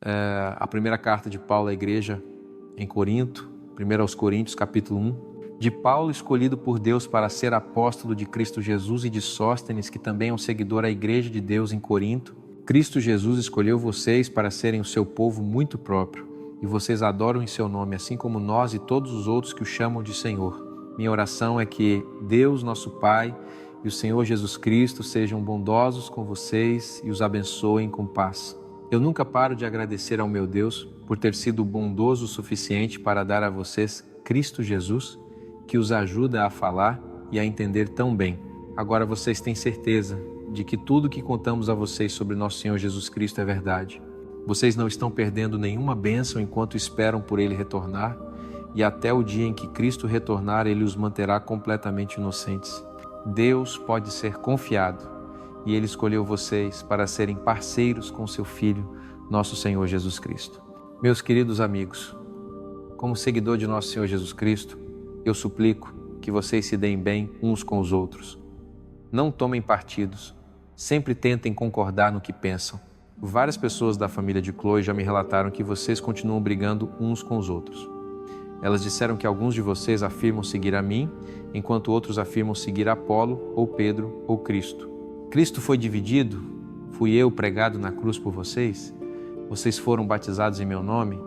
a primeira carta de Paulo à igreja em Corinto, 1 aos Coríntios, capítulo 1. De Paulo, escolhido por Deus para ser apóstolo de Cristo Jesus, e de Sóstenes, que também é um seguidor à igreja de Deus em Corinto. Cristo Jesus escolheu vocês para serem o seu povo muito próprio, e vocês adoram em seu nome, assim como nós e todos os outros que o chamam de Senhor. Minha oração é que Deus, nosso Pai, e o Senhor Jesus Cristo sejam bondosos com vocês e os abençoem com paz. Eu nunca paro de agradecer ao meu Deus por ter sido bondoso o suficiente para dar a vocês Cristo Jesus, que os ajuda a falar e a entender tão bem. Agora vocês têm certeza de que tudo que contamos a vocês sobre nosso Senhor Jesus Cristo é verdade. Vocês não estão perdendo nenhuma bênção enquanto esperam por Ele retornar, e até o dia em que Cristo retornar, Ele os manterá completamente inocentes. Deus pode ser confiado, e Ele escolheu vocês para serem parceiros com seu Filho, nosso Senhor Jesus Cristo. Meus queridos amigos, como seguidor de nosso Senhor Jesus Cristo, eu suplico que vocês se deem bem uns com os outros. Não tomem partidos, sempre tentem concordar no que pensam. Várias pessoas da família de Chloe já me relataram que vocês continuam brigando uns com os outros. Elas disseram que alguns de vocês afirmam seguir a mim, enquanto outros afirmam seguir Apolo, ou Pedro, ou Cristo. Cristo foi dividido? Fui eu pregado na cruz por vocês? Vocês foram batizados em meu nome?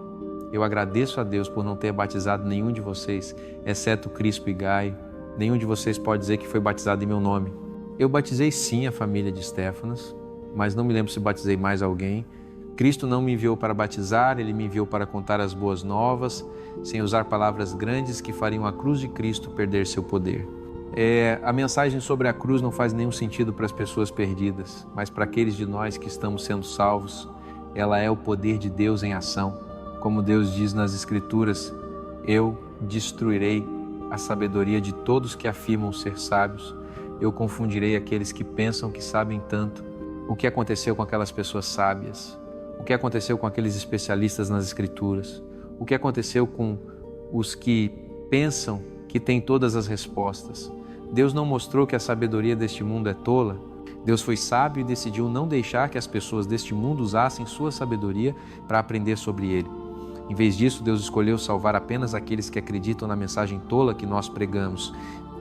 Eu agradeço a Deus por não ter batizado nenhum de vocês, exceto Crispo e Gaio. Nenhum de vocês pode dizer que foi batizado em meu nome. Eu batizei sim a família de Estéfanas, mas não me lembro se batizei mais alguém. Cristo não me enviou para batizar, Ele me enviou para contar as boas novas, sem usar palavras grandes que fariam a cruz de Cristo perder seu poder. A mensagem sobre a cruz não faz nenhum sentido para as pessoas perdidas, mas para aqueles de nós que estamos sendo salvos, ela é o poder de Deus em ação. Como Deus diz nas Escrituras, eu destruirei a sabedoria de todos que afirmam ser sábios, eu confundirei aqueles que pensam que sabem tanto. O que aconteceu com aquelas pessoas sábias? O que aconteceu com aqueles especialistas nas Escrituras? O que aconteceu com os que pensam que têm todas as respostas? Deus não mostrou que a sabedoria deste mundo é tola? Deus foi sábio e decidiu não deixar que as pessoas deste mundo usassem sua sabedoria para aprender sobre Ele. Em vez disso, Deus escolheu salvar apenas aqueles que acreditam na mensagem tola que nós pregamos.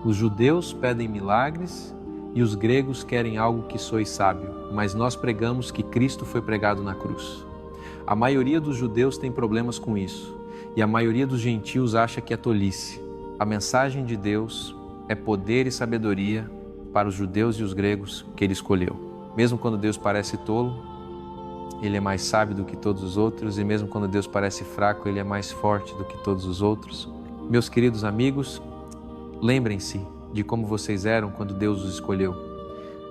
Os judeus pedem milagres e os gregos querem algo que soe sábio, mas nós pregamos que Cristo foi pregado na cruz. A maioria dos judeus tem problemas com isso, e a maioria dos gentios acha que é tolice. A mensagem de Deus é poder e sabedoria para os judeus e os gregos que Ele escolheu. Mesmo quando Deus parece tolo, Ele é mais sábio do que todos os outros, e mesmo quando Deus parece fraco, Ele é mais forte do que todos os outros. Meus queridos amigos, lembrem-se de como vocês eram quando Deus os escolheu.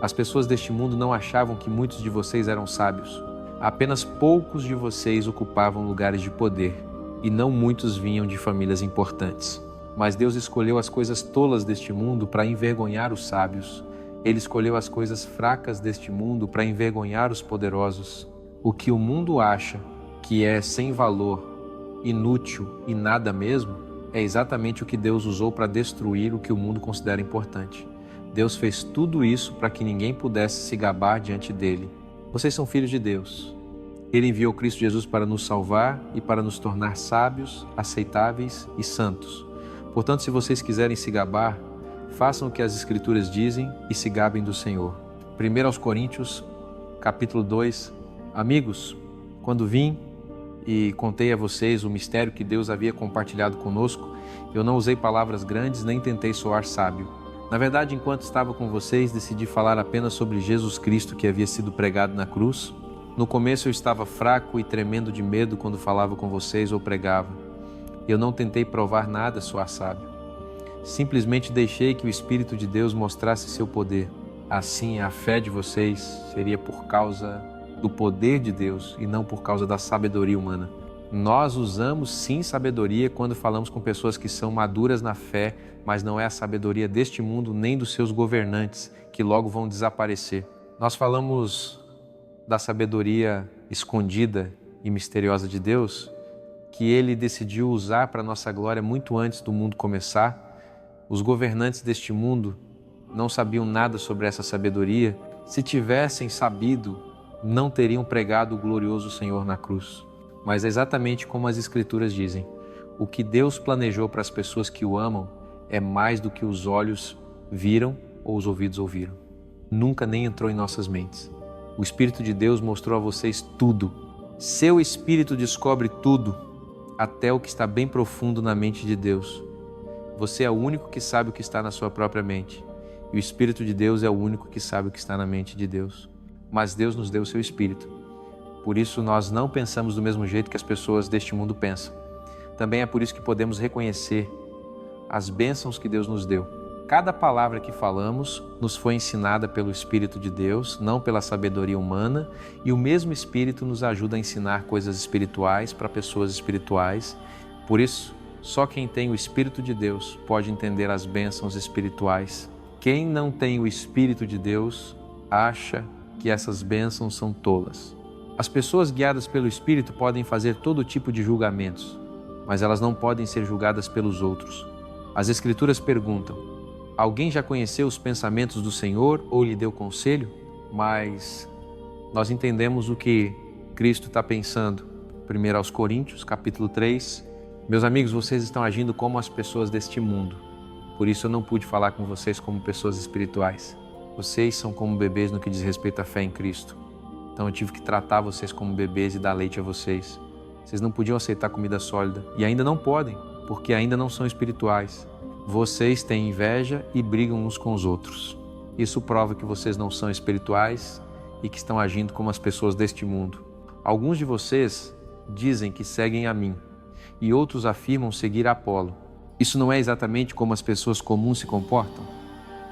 As pessoas deste mundo não achavam que muitos de vocês eram sábios. Apenas poucos de vocês ocupavam lugares de poder, e não muitos vinham de famílias importantes. Mas Deus escolheu as coisas tolas deste mundo para envergonhar os sábios. Ele escolheu as coisas fracas deste mundo para envergonhar os poderosos. O que o mundo acha que é sem valor, inútil e nada mesmo, é exatamente o que Deus usou para destruir o que o mundo considera importante. Deus fez tudo isso para que ninguém pudesse se gabar diante dele. Vocês são filhos de Deus. Ele enviou Cristo Jesus para nos salvar e para nos tornar sábios, aceitáveis e santos. Portanto, se vocês quiserem se gabar, façam o que as Escrituras dizem e se gabem do Senhor. 1 aos Coríntios, capítulo 2. Amigos, quando vim e contei a vocês o mistério que Deus havia compartilhado conosco, eu não usei palavras grandes nem tentei soar sábio. Na verdade, enquanto estava com vocês, decidi falar apenas sobre Jesus Cristo que havia sido pregado na cruz. No começo eu estava fraco e tremendo de medo quando falava com vocês ou pregava. Eu não tentei provar nada soar sábio. Simplesmente deixei que o Espírito de Deus mostrasse seu poder. Assim, a fé de vocês seria por causa do poder de Deus e não por causa da sabedoria humana. Nós usamos sim sabedoria quando falamos com pessoas que são maduras na fé, mas não é a sabedoria deste mundo nem dos seus governantes, que logo vão desaparecer. Nós falamos da sabedoria escondida e misteriosa de Deus, que Ele decidiu usar para nossa glória muito antes do mundo começar. Os governantes deste mundo não sabiam nada sobre essa sabedoria. Se tivessem sabido, não teriam pregado o glorioso Senhor na cruz. Mas é exatamente como as Escrituras dizem: o que Deus planejou para as pessoas que o amam é mais do que os olhos viram ou os ouvidos ouviram. Nunca nem entrou em nossas mentes. O Espírito de Deus mostrou a vocês tudo. Seu Espírito descobre tudo, até o que está bem profundo na mente de Deus. Você é o único que sabe o que está na sua própria mente. E o Espírito de Deus é o único que sabe o que está na mente de Deus. Mas Deus nos deu o seu Espírito. Por isso nós não pensamos do mesmo jeito que as pessoas deste mundo pensam. Também é por isso que podemos reconhecer as bênçãos que Deus nos deu. Cada palavra que falamos nos foi ensinada pelo Espírito de Deus, não pela sabedoria humana, e o mesmo Espírito nos ajuda a ensinar coisas espirituais para pessoas espirituais. Por isso, só quem tem o Espírito de Deus pode entender as bênçãos espirituais. Quem não tem o Espírito de Deus acha que essas bênçãos são tolas. As pessoas guiadas pelo Espírito podem fazer todo tipo de julgamentos, mas elas não podem ser julgadas pelos outros. As Escrituras perguntam: alguém já conheceu os pensamentos do Senhor ou lhe deu conselho? Mas nós entendemos o que Cristo está pensando. 1 aos Coríntios, capítulo 3. Meus amigos, vocês estão agindo como as pessoas deste mundo. Por isso eu não pude falar com vocês como pessoas espirituais. Vocês são como bebês no que diz respeito à fé em Cristo. Então eu tive que tratar vocês como bebês e dar leite a vocês. Vocês não podiam aceitar comida sólida. E ainda não podem, porque ainda não são espirituais. Vocês têm inveja e brigam uns com os outros. Isso prova que vocês não são espirituais e que estão agindo como as pessoas deste mundo. Alguns de vocês dizem que seguem a mim e outros afirmam seguir Apolo. Isso não é exatamente como as pessoas comuns se comportam?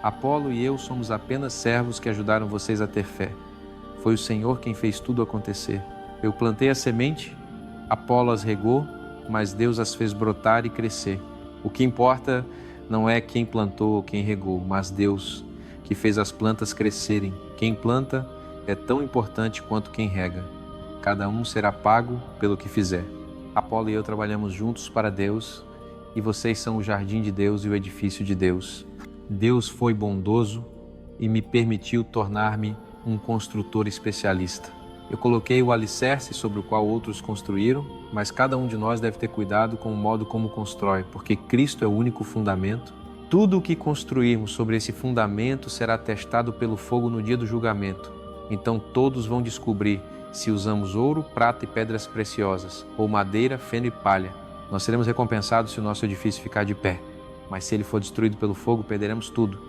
Apolo e eu somos apenas servos que ajudaram vocês a ter fé. Foi o Senhor quem fez tudo acontecer. Eu plantei a semente, Apolo as regou, mas Deus as fez brotar e crescer. O que importa não é quem plantou ou quem regou, mas Deus, que fez as plantas crescerem. Quem planta é tão importante quanto quem rega. Cada um será pago pelo que fizer. Apolo e eu trabalhamos juntos para Deus, e vocês são o jardim de Deus e o edifício de Deus. Deus foi bondoso e me permitiu tornar-me um construtor especialista. Eu coloquei o alicerce sobre o qual outros construíram, mas cada um de nós deve ter cuidado com o modo como constrói, porque Cristo é o único fundamento. Tudo o que construirmos sobre esse fundamento será testado pelo fogo no dia do julgamento. Então todos vão descobrir se usamos ouro, prata e pedras preciosas, ou madeira, feno e palha. Nós seremos recompensados se o nosso edifício ficar de pé, mas se ele for destruído pelo fogo, perderemos tudo.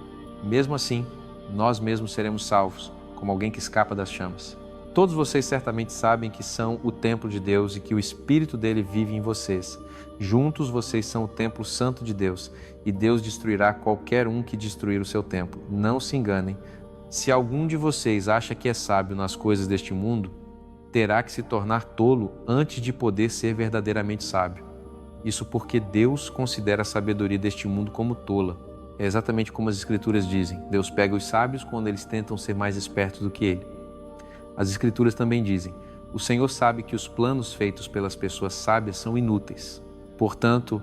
Mesmo assim, nós mesmos seremos salvos, como alguém que escapa das chamas. Todos vocês certamente sabem que são o templo de Deus e que o Espírito dele vive em vocês. Juntos vocês são o templo santo de Deus e Deus destruirá qualquer um que destruir o seu templo. Não se enganem. Se algum de vocês acha que é sábio nas coisas deste mundo, terá que se tornar tolo antes de poder ser verdadeiramente sábio. Isso porque Deus considera a sabedoria deste mundo como tola. É exatamente como as Escrituras dizem. Deus pega os sábios quando eles tentam ser mais espertos do que ele. As Escrituras também dizem: o Senhor sabe que os planos feitos pelas pessoas sábias são inúteis. Portanto,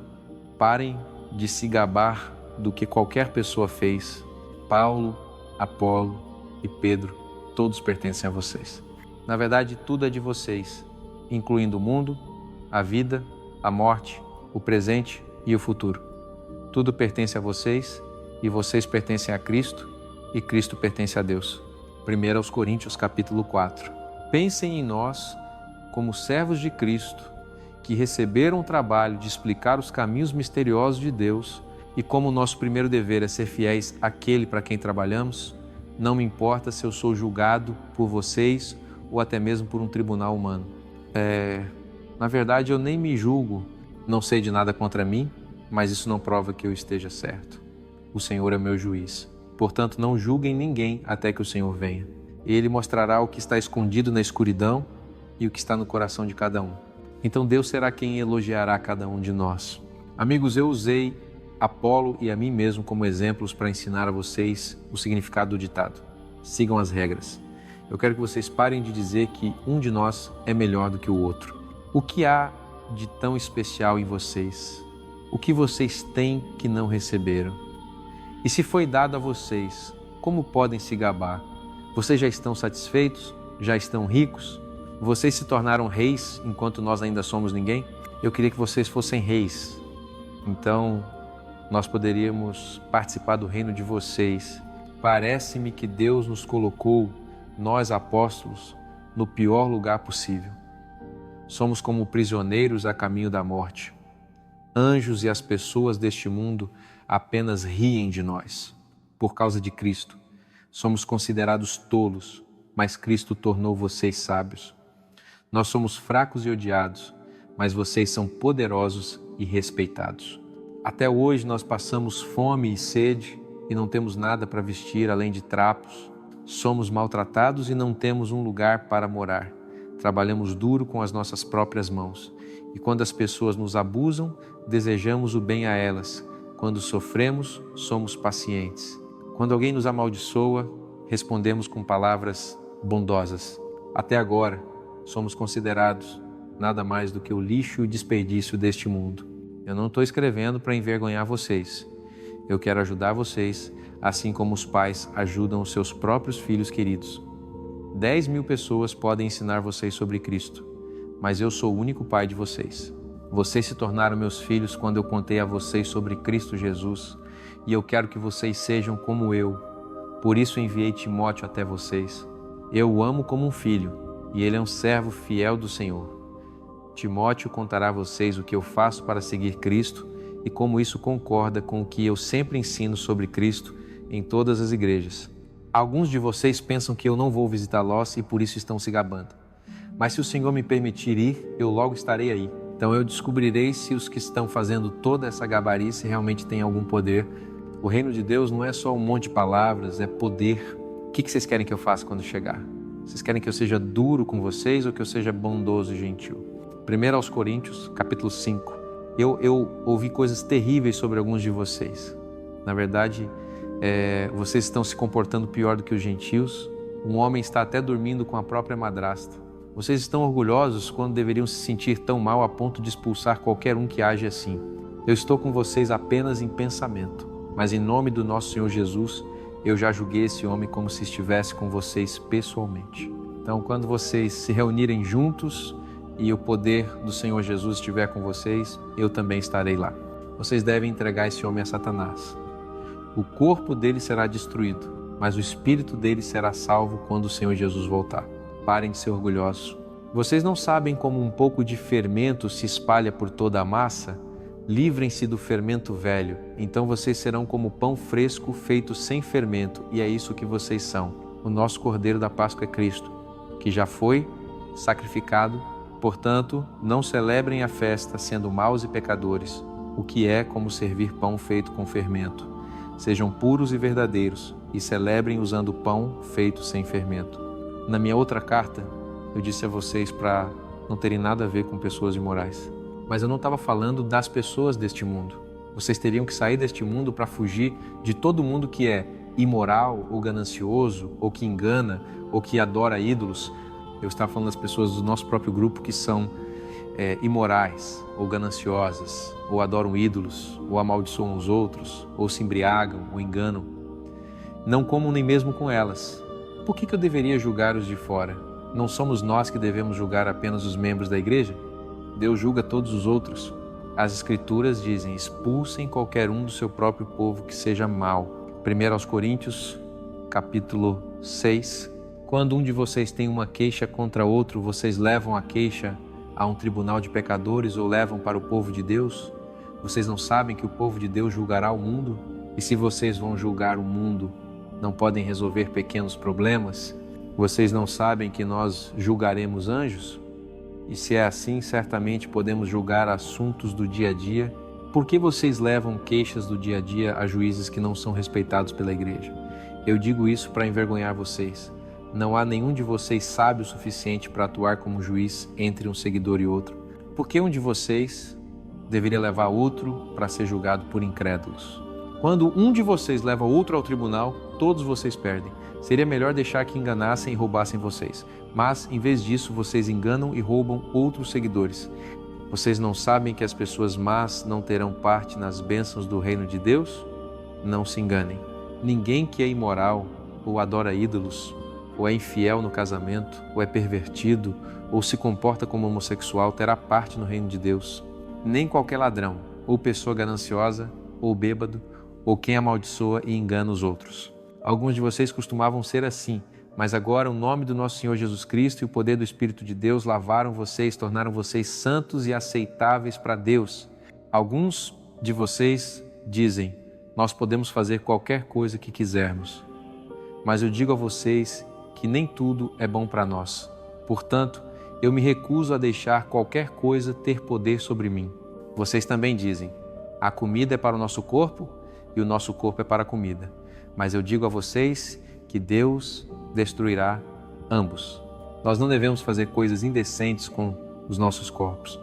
parem de se gabar do que qualquer pessoa fez. Paulo, Apolo e Pedro, todos pertencem a vocês. Na verdade, tudo é de vocês, incluindo o mundo, a vida, a morte, o presente e o futuro. Tudo pertence a vocês e vocês pertencem a Cristo e Cristo pertence a Deus. 1 aos Coríntios, capítulo 4. Pensem em nós como servos de Cristo, que receberam o trabalho de explicar os caminhos misteriosos de Deus, e como nosso primeiro dever é ser fiéis àquele para quem trabalhamos, não me importa se eu sou julgado por vocês ou até mesmo por um tribunal humano. Na verdade, eu nem me julgo, não sei de nada contra mim, mas isso não prova que eu esteja certo. O Senhor é meu juiz. Portanto, não julguem ninguém até que o Senhor venha. Ele mostrará o que está escondido na escuridão e o que está no coração de cada um. Então Deus será quem elogiará cada um de nós. Amigos, eu usei Apolo e a mim mesmo como exemplos para ensinar a vocês o significado do ditado. Sigam as regras. Eu quero que vocês parem de dizer que um de nós é melhor do que o outro. O que há de tão especial em vocês? O que vocês têm que não receberam? E se foi dado a vocês, como podem se gabar? Vocês já estão satisfeitos? Já estão ricos? Vocês se tornaram reis enquanto nós ainda somos ninguém? Eu queria que vocês fossem reis. Então, nós poderíamos participar do reino de vocês. Parece-me que Deus nos colocou, nós apóstolos, no pior lugar possível. Somos como prisioneiros a caminho da morte. Anjos e as pessoas deste mundo apenas riem de nós. Por causa de Cristo, somos considerados tolos, mas Cristo tornou vocês sábios. Nós somos fracos e odiados, mas vocês são poderosos e respeitados. Até hoje nós passamos fome e sede e não temos nada para vestir além de trapos. Somos maltratados e não temos um lugar para morar. Trabalhamos duro com as nossas próprias mãos. E quando as pessoas nos abusam, desejamos o bem a elas. Quando sofremos, somos pacientes. Quando alguém nos amaldiçoa, respondemos com palavras bondosas. Até agora, somos considerados nada mais do que o lixo e o desperdício deste mundo. Eu não estou escrevendo para envergonhar vocês. Eu quero ajudar vocês, assim como os pais ajudam os seus próprios filhos queridos. 10.000 pessoas podem ensinar vocês sobre Cristo, mas eu sou o único pai de vocês. Vocês se tornaram meus filhos quando eu contei a vocês sobre Cristo Jesus, e eu quero que vocês sejam como eu. Por isso enviei Timóteo até vocês. Eu o amo como um filho, e ele é um servo fiel do Senhor. Timóteo contará a vocês o que eu faço para seguir Cristo e como isso concorda com o que eu sempre ensino sobre Cristo em todas as igrejas. Alguns de vocês pensam que eu não vou visitá-los e por isso estão se gabando. Mas se o Senhor me permitir ir, eu logo estarei aí. Então eu descobrirei se os que estão fazendo toda essa gabarice realmente têm algum poder. O reino de Deus não é só um monte de palavras, é poder. O que vocês querem que eu faça quando chegar? Vocês querem que eu seja duro com vocês ou que eu seja bondoso e gentil? 1 Coríntios, capítulo 5. Eu ouvi coisas terríveis sobre alguns de vocês. Na verdade, vocês estão se comportando pior do que os gentios. Um homem está até dormindo com a própria madrasta. Vocês estão orgulhosos quando deveriam se sentir tão mal a ponto de expulsar qualquer um que age assim. Eu estou com vocês apenas em pensamento, mas em nome do nosso Senhor Jesus, eu já julguei esse homem como se estivesse com vocês pessoalmente. Então, quando vocês se reunirem juntos e o poder do Senhor Jesus estiver com vocês, eu também estarei lá. Vocês devem entregar esse homem a Satanás. O corpo dele será destruído, mas o espírito dele será salvo quando o Senhor Jesus voltar. Parem de ser orgulhosos. Vocês não sabem como um pouco de fermento se espalha por toda a massa? Livrem-se do fermento velho, então vocês serão como pão fresco feito sem fermento, e é isso que vocês são. O nosso Cordeiro da Páscoa é Cristo, que já foi sacrificado. Portanto, não celebrem a festa sendo maus e pecadores, o que é como servir pão feito com fermento. Sejam puros e verdadeiros e celebrem usando pão feito sem fermento. Na minha outra carta, eu disse a vocês para não terem nada a ver com pessoas imorais. Mas eu não estava falando das pessoas deste mundo. Vocês teriam que sair deste mundo para fugir de todo mundo que é imoral ou ganancioso, ou que engana, ou que adora ídolos. Eu estava falando das pessoas do nosso próprio grupo que são imorais, ou gananciosas, ou adoram ídolos, ou amaldiçoam os outros, ou se embriagam, ou enganam. Não comam nem mesmo com elas. Por que eu deveria julgar os de fora? Não somos nós que devemos julgar apenas os membros da igreja? Deus julga todos os outros. As Escrituras dizem: expulsem qualquer um do seu próprio povo que seja mau. 1 Coríntios, capítulo 6. Quando um de vocês tem uma queixa contra outro, vocês levam a queixa a um tribunal de pecadores ou levam para o povo de Deus? Vocês não sabem que o povo de Deus julgará o mundo? E se vocês vão julgar o mundo, não podem resolver pequenos problemas? Vocês não sabem que nós julgaremos anjos? E se é assim, certamente podemos julgar assuntos do dia a dia. Por que vocês levam queixas do dia a dia a juízes que não são respeitados pela igreja? Eu digo isso para envergonhar vocês. Não há nenhum de vocês sábio o suficiente para atuar como juiz entre um seguidor e outro. Por que um de vocês deveria levar outro para ser julgado por incrédulos? Quando um de vocês leva outro ao tribunal, todos vocês perdem. Seria melhor deixar que enganassem e roubassem vocês. Mas, em vez disso, vocês enganam e roubam outros seguidores. Vocês não sabem que as pessoas más não terão parte nas bênçãos do reino de Deus? Não se enganem. Ninguém que é imoral, ou adora ídolos, ou é infiel no casamento, ou é pervertido, ou se comporta como homossexual terá parte no reino de Deus. Nem qualquer ladrão, ou pessoa gananciosa, ou bêbado, ou quem amaldiçoa e engana os outros. Alguns de vocês costumavam ser assim, mas agora o nome do nosso Senhor Jesus Cristo e o poder do Espírito de Deus lavaram vocês, tornaram vocês santos e aceitáveis para Deus. Alguns de vocês dizem: nós podemos fazer qualquer coisa que quisermos. Mas eu digo a vocês que nem tudo é bom para nós. Portanto, eu me recuso a deixar qualquer coisa ter poder sobre mim. Vocês também dizem: a comida é para o nosso corpo e o nosso corpo é para a comida. Mas eu digo a vocês que Deus destruirá ambos. Nós não devemos fazer coisas indecentes com os nossos corpos.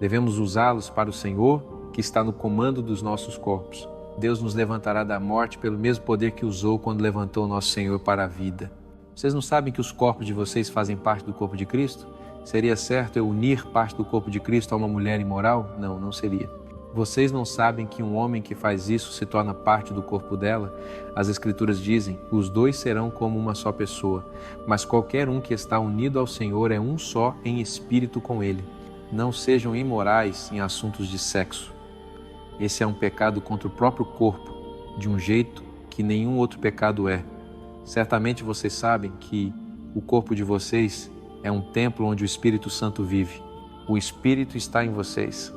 Devemos usá-los para o Senhor, que está no comando dos nossos corpos. Deus nos levantará da morte pelo mesmo poder que usou quando levantou o nosso Senhor para a vida. Vocês não sabem que os corpos de vocês fazem parte do corpo de Cristo? Seria certo eu unir parte do corpo de Cristo a uma mulher imoral? Não, não seria. Vocês não sabem que um homem que faz isso se torna parte do corpo dela? As Escrituras dizem: os dois serão como uma só pessoa. Mas qualquer um que está unido ao Senhor é um só em espírito com Ele. Não sejam imorais em assuntos de sexo. Esse é um pecado contra o próprio corpo, de um jeito que nenhum outro pecado é. Certamente vocês sabem que o corpo de vocês é um templo onde o Espírito Santo vive. O Espírito está em vocês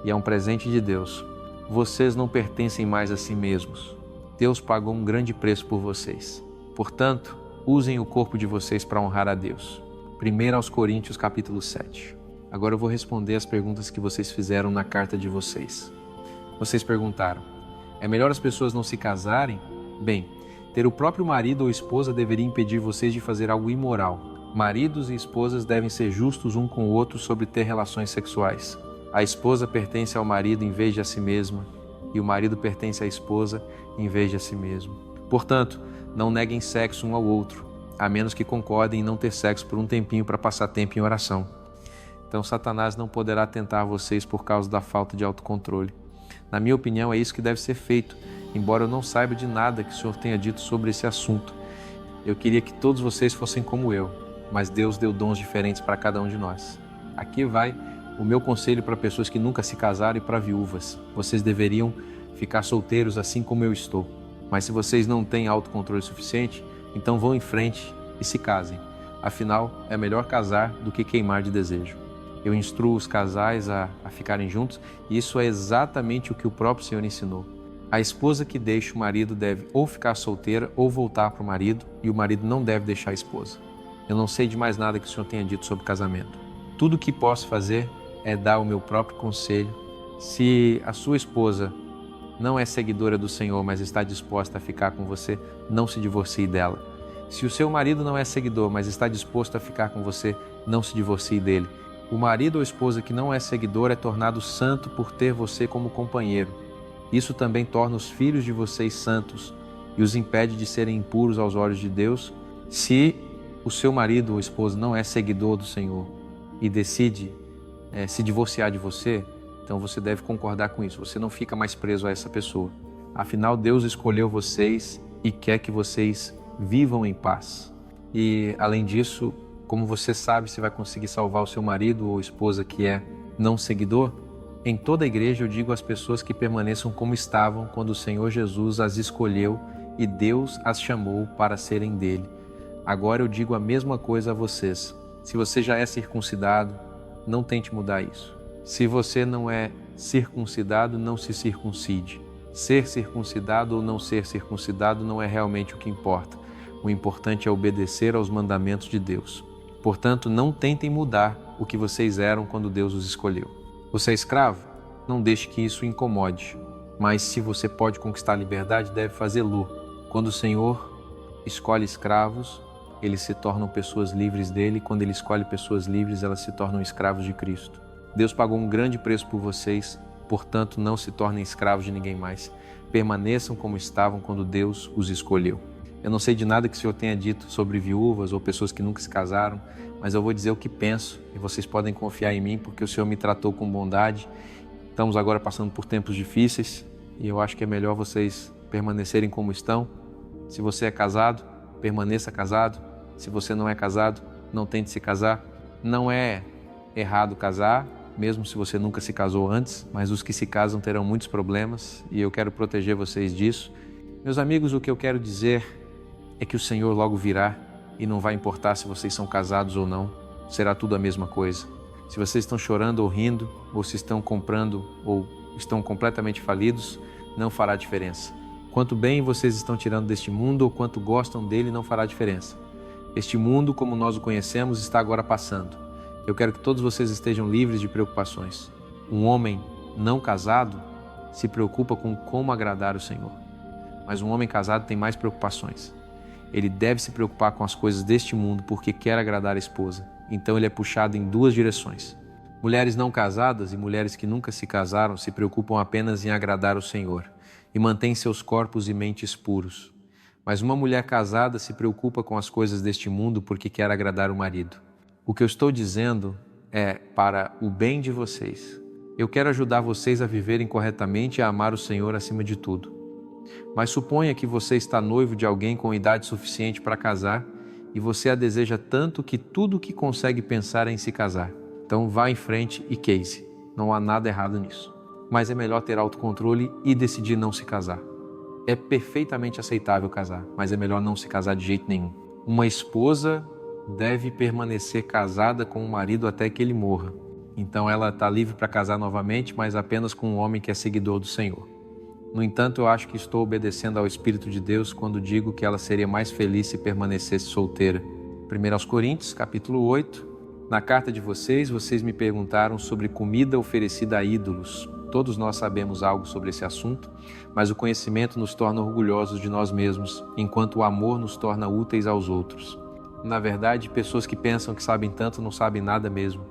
e é um presente de Deus. Vocês não pertencem mais a si mesmos. Deus pagou um grande preço por vocês. Portanto, usem o corpo de vocês para honrar a Deus. 1 aos Coríntios, capítulo 7. Agora eu vou responder as perguntas que vocês fizeram na carta de vocês. Vocês perguntaram: é melhor as pessoas não se casarem? Bem, ter o próprio marido ou esposa deveria impedir vocês de fazer algo imoral. Maridos e esposas devem ser justos um com o outro sobre ter relações sexuais. A esposa pertence ao marido em vez de a si mesma, e o marido pertence à esposa em vez de a si mesmo. Portanto, não neguem sexo um ao outro, a menos que concordem em não ter sexo por um tempinho para passar tempo em oração. Então Satanás não poderá tentar vocês por causa da falta de autocontrole. Na minha opinião, é isso que deve ser feito, embora eu não saiba de nada que o Senhor tenha dito sobre esse assunto. Eu queria que todos vocês fossem como eu, mas Deus deu dons diferentes para cada um de nós. Aqui vai o meu conselho para pessoas que nunca se casaram e para viúvas. Vocês deveriam ficar solteiros assim como eu estou. Mas se vocês não têm autocontrole suficiente, então vão em frente e se casem. Afinal, é melhor casar do que queimar de desejo. Eu instruo os casais a ficarem juntos e isso é exatamente o que o próprio Senhor ensinou. A esposa que deixa o marido deve ou ficar solteira ou voltar para o marido, e o marido não deve deixar a esposa. Eu não sei de mais nada que o Senhor tenha dito sobre casamento. Tudo o que posso fazer é dar o meu próprio conselho. Se a sua esposa não é seguidora do Senhor, mas está disposta a ficar com você, não se divorcie dela. Se o seu marido não é seguidor, mas está disposto a ficar com você, não se divorcie dele. O marido ou esposa que não é seguidor é tornado santo por ter você como companheiro. Isso também torna os filhos de vocês santos e os impede de serem impuros aos olhos de Deus. Se o seu marido ou esposa não é seguidor do Senhor e decide se divorciar de você, então você deve concordar com isso. Você não fica mais preso a essa pessoa. Afinal, Deus escolheu vocês e quer que vocês vivam em paz. E, além disso, como você sabe se vai conseguir salvar o seu marido ou esposa que é não seguidor? Em toda a igreja eu digo às pessoas que permaneçam como estavam quando o Senhor Jesus as escolheu e Deus as chamou para serem dele. Agora eu digo a mesma coisa a vocês. Se você já é circuncidado, não tente mudar isso. Se você não é circuncidado, não se circuncide. Ser circuncidado ou não ser circuncidado não é realmente o que importa. O importante é obedecer aos mandamentos de Deus. Portanto, não tentem mudar o que vocês eram quando Deus os escolheu. Você é escravo? Não deixe que isso o incomode. Mas se você pode conquistar a liberdade, deve fazê-lo. Quando o Senhor escolhe escravos, eles se tornam pessoas livres dele. Quando ele escolhe pessoas livres, elas se tornam escravos de Cristo. Deus pagou um grande preço por vocês, portanto, não se tornem escravos de ninguém mais. Permaneçam como estavam quando Deus os escolheu. Eu não sei de nada que o Senhor tenha dito sobre viúvas ou pessoas que nunca se casaram, mas eu vou dizer o que penso e vocês podem confiar em mim porque o Senhor me tratou com bondade. Estamos agora passando por tempos difíceis e eu acho que é melhor vocês permanecerem como estão. Se você é casado, permaneça casado. Se você não é casado, não tente se casar. Não é errado casar, mesmo se você nunca se casou antes, mas os que se casam terão muitos problemas e eu quero proteger vocês disso. Meus amigos, o que eu quero dizer é que o Senhor logo virá e não vai importar se vocês são casados ou não, será tudo a mesma coisa. Se vocês estão chorando ou rindo, ou se estão comprando ou estão completamente falidos, não fará diferença. Quanto bem vocês estão tirando deste mundo ou quanto gostam dele, não fará diferença. Este mundo, como nós o conhecemos, está agora passando. Eu quero que todos vocês estejam livres de preocupações. Um homem não casado se preocupa com como agradar o Senhor. Mas um homem casado tem mais preocupações. Ele deve se preocupar com as coisas deste mundo porque quer agradar a esposa. Então ele é puxado em duas direções. Mulheres não casadas e mulheres que nunca se casaram se preocupam apenas em agradar o Senhor e mantêm seus corpos e mentes puros. Mas uma mulher casada se preocupa com as coisas deste mundo porque quer agradar o marido. O que eu estou dizendo é para o bem de vocês. Eu quero ajudar vocês a viverem corretamente e a amar o Senhor acima de tudo. Mas suponha que você está noivo de alguém com idade suficiente para casar e você a deseja tanto que tudo o que consegue pensar é em se casar. Então vá em frente e case. Não há nada errado nisso. Mas é melhor ter autocontrole e decidir não se casar. É perfeitamente aceitável casar, mas é melhor não se casar de jeito nenhum. Uma esposa deve permanecer casada com o marido até que ele morra. Então ela está livre para casar novamente, mas apenas com um homem que é seguidor do Senhor. No entanto, eu acho que estou obedecendo ao Espírito de Deus quando digo que ela seria mais feliz se permanecesse solteira. 1 Coríntios, capítulo 8. Na carta de vocês me perguntaram sobre comida oferecida a ídolos. Todos nós sabemos algo sobre esse assunto, mas o conhecimento nos torna orgulhosos de nós mesmos, enquanto o amor nos torna úteis aos outros. Na verdade, pessoas que pensam que sabem tanto não sabem nada mesmo.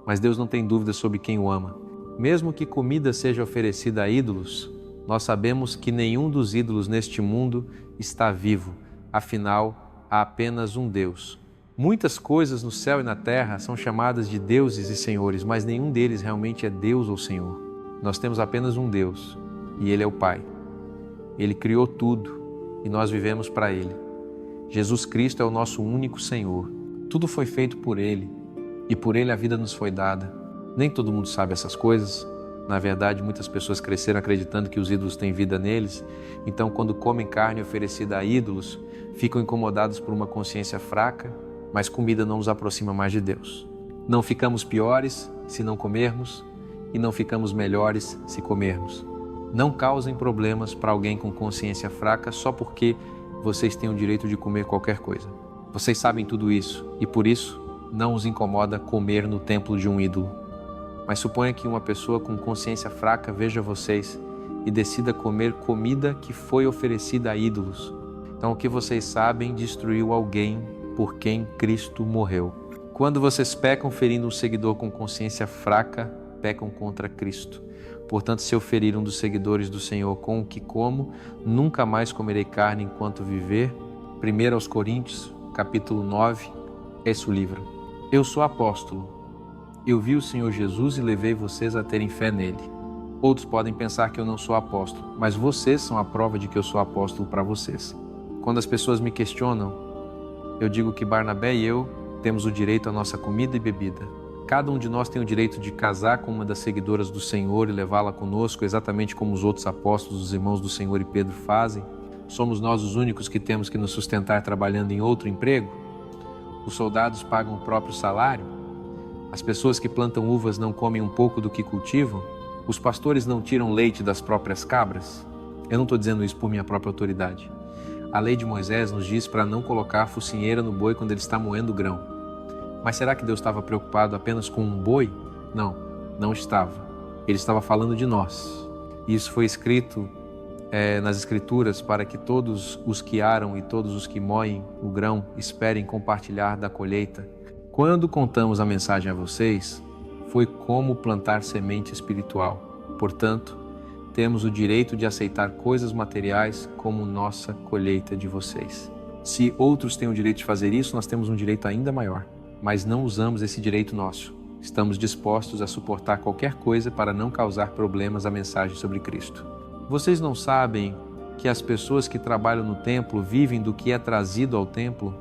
Mas Deus não tem dúvida sobre quem o ama. Mesmo que comida seja oferecida a ídolos, nós sabemos que nenhum dos ídolos neste mundo está vivo. Afinal, há apenas um Deus. Muitas coisas no céu e na terra são chamadas de deuses e senhores, mas nenhum deles realmente é Deus ou Senhor. Nós temos apenas um Deus, e Ele é o Pai. Ele criou tudo, e nós vivemos para Ele. Jesus Cristo é o nosso único Senhor. Tudo foi feito por Ele, e por Ele a vida nos foi dada. Nem todo mundo sabe essas coisas. Na verdade, muitas pessoas cresceram acreditando que os ídolos têm vida neles, então quando comem carne oferecida a ídolos, ficam incomodados por uma consciência fraca, mas comida não nos aproxima mais de Deus. Não ficamos piores se não comermos e não ficamos melhores se comermos. Não causem problemas para alguém com consciência fraca só porque vocês têm o direito de comer qualquer coisa. Vocês sabem tudo isso e por isso não os incomoda comer no templo de um ídolo. Mas suponha que uma pessoa com consciência fraca veja vocês e decida comer comida que foi oferecida a ídolos. Então o que vocês sabem destruiu alguém por quem Cristo morreu. Quando vocês pecam ferindo um seguidor com consciência fraca, pecam contra Cristo. Portanto, se eu ferir um dos seguidores do Senhor com o que como, nunca mais comerei carne enquanto viver. 1 Coríntios, capítulo 9, esse é o livro. Eu sou apóstolo. Eu vi o Senhor Jesus e levei vocês a terem fé nele. Outros podem pensar que eu não sou apóstolo, mas vocês são a prova de que eu sou apóstolo para vocês. Quando as pessoas me questionam, eu digo que Barnabé e eu temos o direito à nossa comida e bebida. Cada um de nós tem o direito de casar com uma das seguidoras do Senhor e levá-la conosco, exatamente como os outros apóstolos, os irmãos do Senhor e Pedro fazem. Somos nós os únicos que temos que nos sustentar trabalhando em outro emprego? Os soldados pagam o próprio salário? As pessoas que plantam uvas não comem um pouco do que cultivam? Os pastores não tiram leite das próprias cabras? Eu não estou dizendo isso por minha própria autoridade. A lei de Moisés nos diz para não colocar focinheira no boi quando ele está moendo o grão. Mas será que Deus estava preocupado apenas com um boi? Não, não estava. Ele estava falando de nós. Isso foi escrito nas Escrituras para que todos os que aram e todos os que moem o grão esperem compartilhar da colheita. Quando contamos a mensagem a vocês, foi como plantar semente espiritual. Portanto, temos o direito de aceitar coisas materiais como nossa colheita de vocês. Se outros têm o direito de fazer isso, nós temos um direito ainda maior. Mas não usamos esse direito nosso. Estamos dispostos a suportar qualquer coisa para não causar problemas à mensagem sobre Cristo. Vocês não sabem que as pessoas que trabalham no templo vivem do que é trazido ao templo?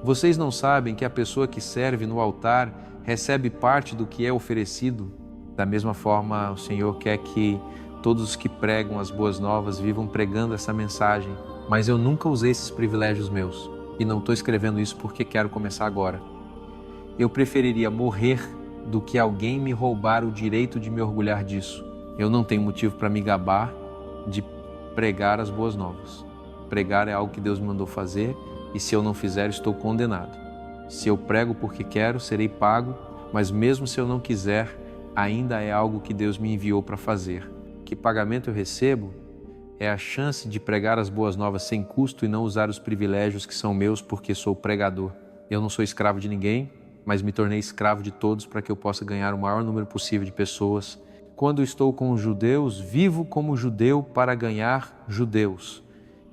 Vocês não sabem que a pessoa que serve no altar recebe parte do que é oferecido? Da mesma forma, o Senhor quer que todos os que pregam as boas novas vivam pregando essa mensagem. Mas eu nunca usei esses privilégios meus. E não estou escrevendo isso porque quero começar agora. Eu preferiria morrer do que alguém me roubar o direito de me orgulhar disso. Eu não tenho motivo para me gabar de pregar as boas novas. Pregar é algo que Deus me mandou fazer e se eu não fizer, estou condenado. Se eu prego porque quero, serei pago, mas mesmo se eu não quiser, ainda é algo que Deus me enviou para fazer. Que pagamento eu recebo? É a chance de pregar as boas novas sem custo e não usar os privilégios que são meus porque sou pregador. Eu não sou escravo de ninguém, mas me tornei escravo de todos para que eu possa ganhar o maior número possível de pessoas. Quando estou com os judeus, vivo como judeu para ganhar judeus.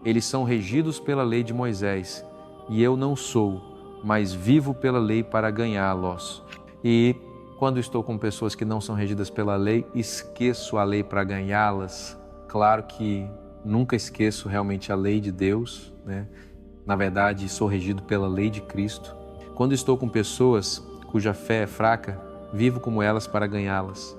Eles são regidos pela lei de Moisés, e eu não sou, mas vivo pela lei para ganhá-los. E quando estou com pessoas que não são regidas pela lei, esqueço a lei para ganhá-las. Claro que nunca esqueço realmente a lei de Deus, né? Na verdade, sou regido pela lei de Cristo. Quando estou com pessoas cuja fé é fraca, vivo como elas para ganhá-las.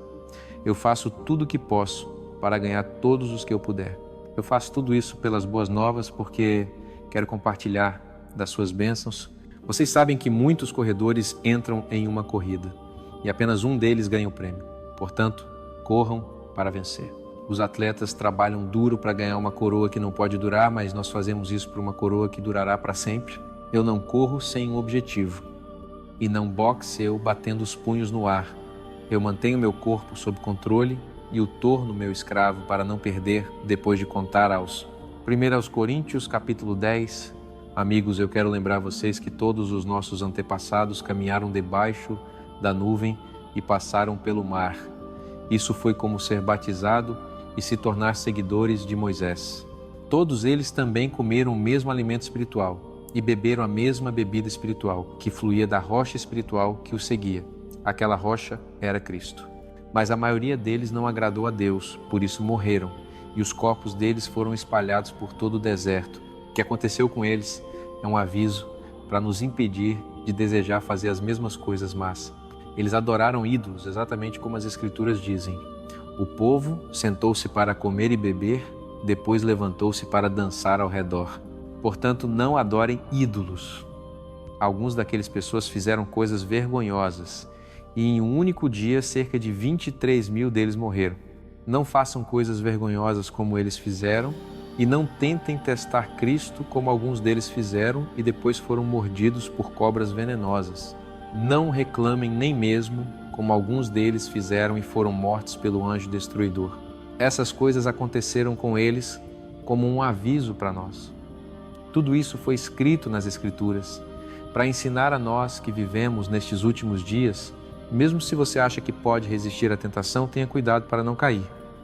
Eu faço tudo o que posso para ganhar todos os que eu puder. Eu faço tudo isso pelas boas novas porque quero compartilhar das suas bênçãos. Vocês sabem que muitos corredores entram em uma corrida e apenas um deles ganha o prêmio. Portanto, corram para vencer. Os atletas trabalham duro para ganhar uma coroa que não pode durar, mas nós fazemos isso por uma coroa que durará para sempre. Eu não corro sem um objetivo e não boxeo batendo os punhos no ar. Eu mantenho meu corpo sob controle e o torno meu escravo para não perder depois de contar aos 1 Coríntios, capítulo 10. Amigos, eu quero lembrar vocês que todos os nossos antepassados caminharam debaixo da nuvem e passaram pelo mar. Isso foi como ser batizado e se tornar seguidores de Moisés. Todos eles também comeram o mesmo alimento espiritual e beberam a mesma bebida espiritual que fluía da rocha espiritual que os seguia. Aquela rocha era Cristo. Mas a maioria deles não agradou a Deus, por isso morreram, e os corpos deles foram espalhados por todo o deserto. O que aconteceu com eles é um aviso para nos impedir de desejar fazer as mesmas coisas más. Eles adoraram ídolos, exatamente como as Escrituras dizem. O povo sentou-se para comer e beber, depois levantou-se para dançar ao redor. Portanto, não adorem ídolos. Alguns daquelas pessoas fizeram coisas vergonhosas e em um único dia cerca de 23 mil deles morreram. Não façam coisas vergonhosas como eles fizeram e não tentem testar Cristo como alguns deles fizeram e depois foram mordidos por cobras venenosas. Não reclamem nem mesmo como alguns deles fizeram e foram mortos pelo anjo destruidor. Essas coisas aconteceram com eles como um aviso para nós. Tudo isso foi escrito nas Escrituras para ensinar a nós que vivemos nestes últimos dias. Mesmo se você acha que pode resistir à tentação, tenha cuidado para não cair.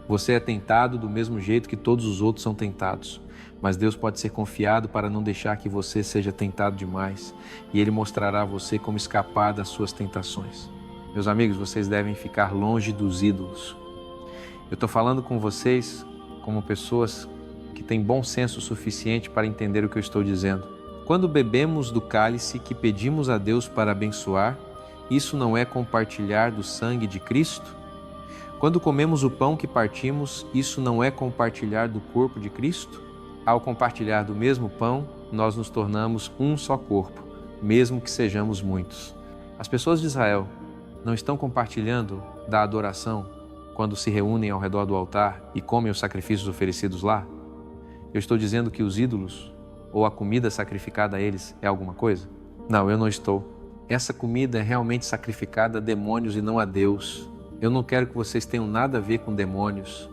Você é tentado do mesmo jeito que todos os outros são tentados, mas Deus pode ser confiado para não deixar que você seja tentado demais e Ele mostrará a você como escapar das suas tentações. Meus amigos, vocês devem ficar longe dos ídolos. Eu estou falando com vocês como pessoas que têm bom senso suficiente para entender o que eu estou dizendo. Quando bebemos do cálice que pedimos a Deus para abençoar, isso não é compartilhar do sangue de Cristo? Quando comemos o pão que partimos, isso não é compartilhar do corpo de Cristo? Ao compartilhar do mesmo pão, nós nos tornamos um só corpo, mesmo que sejamos muitos. As pessoas de Israel não estão compartilhando da adoração quando se reúnem ao redor do altar e comem os sacrifícios oferecidos lá? Eu estou dizendo que os ídolos ou a comida sacrificada a eles é alguma coisa? Não, eu não estou. Essa comida é realmente sacrificada a demônios e não a Deus. Eu não quero que vocês tenham nada a ver com demônios.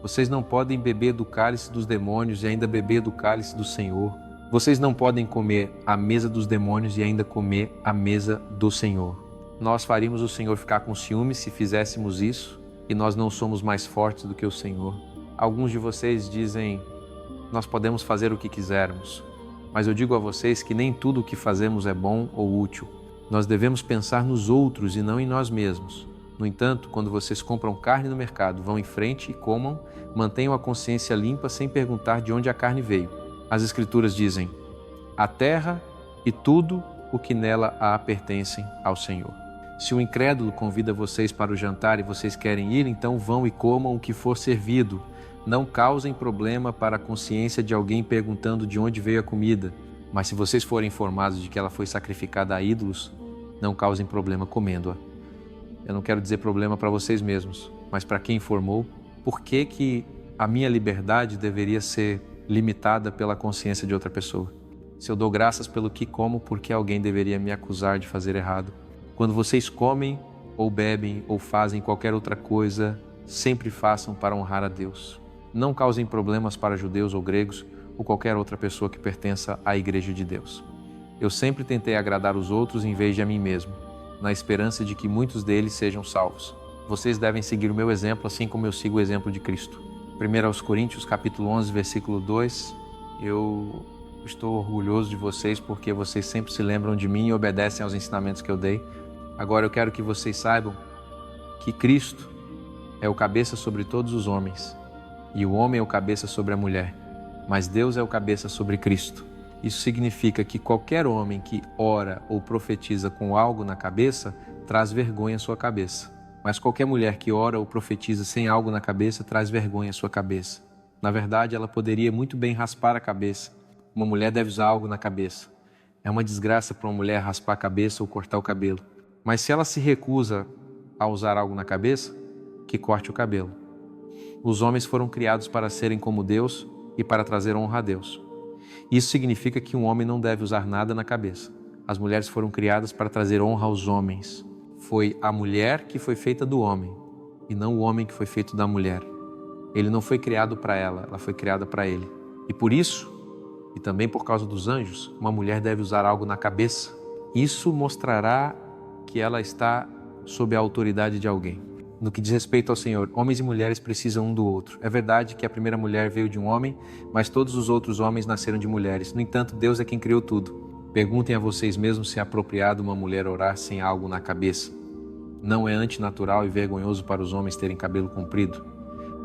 Vocês não podem beber do cálice dos demônios e ainda beber do cálice do Senhor. Vocês não podem comer a mesa dos demônios e ainda comer a mesa do Senhor. Nós faríamos o Senhor ficar com ciúme se fizéssemos isso, e nós não somos mais fortes do que o Senhor. Alguns de vocês dizem: nós podemos fazer o que quisermos, mas eu digo a vocês que nem tudo o que fazemos é bom ou útil. Nós devemos pensar nos outros e não em nós mesmos. No entanto, quando vocês compram carne no mercado, vão em frente e comam, mantenham a consciência limpa sem perguntar de onde a carne veio. As Escrituras dizem: a terra e tudo o que nela há pertencem ao Senhor. Se um incrédulo convida vocês para o jantar e vocês querem ir, então vão e comam o que for servido. Não causem problema para a consciência de alguém perguntando de onde veio a comida. Mas se vocês forem informados de que ela foi sacrificada a ídolos, não causem problema comendo-a. Eu não quero dizer problema para vocês mesmos, mas para quem informou, por que a minha liberdade deveria ser limitada pela consciência de outra pessoa? Se eu dou graças pelo que como, por que alguém deveria me acusar de fazer errado? Quando vocês comem, ou bebem, ou fazem qualquer outra coisa, sempre façam para honrar a Deus. Não causem problemas para judeus ou gregos, ou qualquer outra pessoa que pertença à Igreja de Deus. Eu sempre tentei agradar os outros em vez de a mim mesmo, na esperança de que muitos deles sejam salvos. Vocês devem seguir o meu exemplo, assim como eu sigo o exemplo de Cristo. 1 Coríntios, capítulo 11, versículo 2. Eu estou orgulhoso de vocês porque vocês sempre se lembram de mim e obedecem aos ensinamentos que eu dei. Agora eu quero que vocês saibam que Cristo é o cabeça sobre todos os homens e o homem é o cabeça sobre a mulher, mas Deus é o cabeça sobre Cristo. Isso significa que qualquer homem que ora ou profetiza com algo na cabeça traz vergonha à sua cabeça. Mas qualquer mulher que ora ou profetiza sem algo na cabeça traz vergonha à sua cabeça. Na verdade, ela poderia muito bem raspar a cabeça. Uma mulher deve usar algo na cabeça. É uma desgraça para uma mulher raspar a cabeça ou cortar o cabelo. Mas se ela se recusa a usar algo na cabeça, que corte o cabelo. Os homens foram criados para serem como Deus e para trazer honra a Deus. Isso significa que um homem não deve usar nada na cabeça. As mulheres foram criadas para trazer honra aos homens. Foi a mulher que foi feita do homem e não o homem que foi feito da mulher. Ele não foi criado para ela, ela foi criada para ele. E por isso, e também por causa dos anjos, uma mulher deve usar algo na cabeça. Isso mostrará que ela está sob a autoridade de alguém. No que diz respeito ao Senhor, homens e mulheres precisam um do outro. É verdade que a primeira mulher veio de um homem, mas todos os outros homens nasceram de mulheres. No entanto, Deus é quem criou tudo. Perguntem a vocês mesmos se é apropriado uma mulher orar sem algo na cabeça. Não é antinatural e vergonhoso para os homens terem cabelo comprido,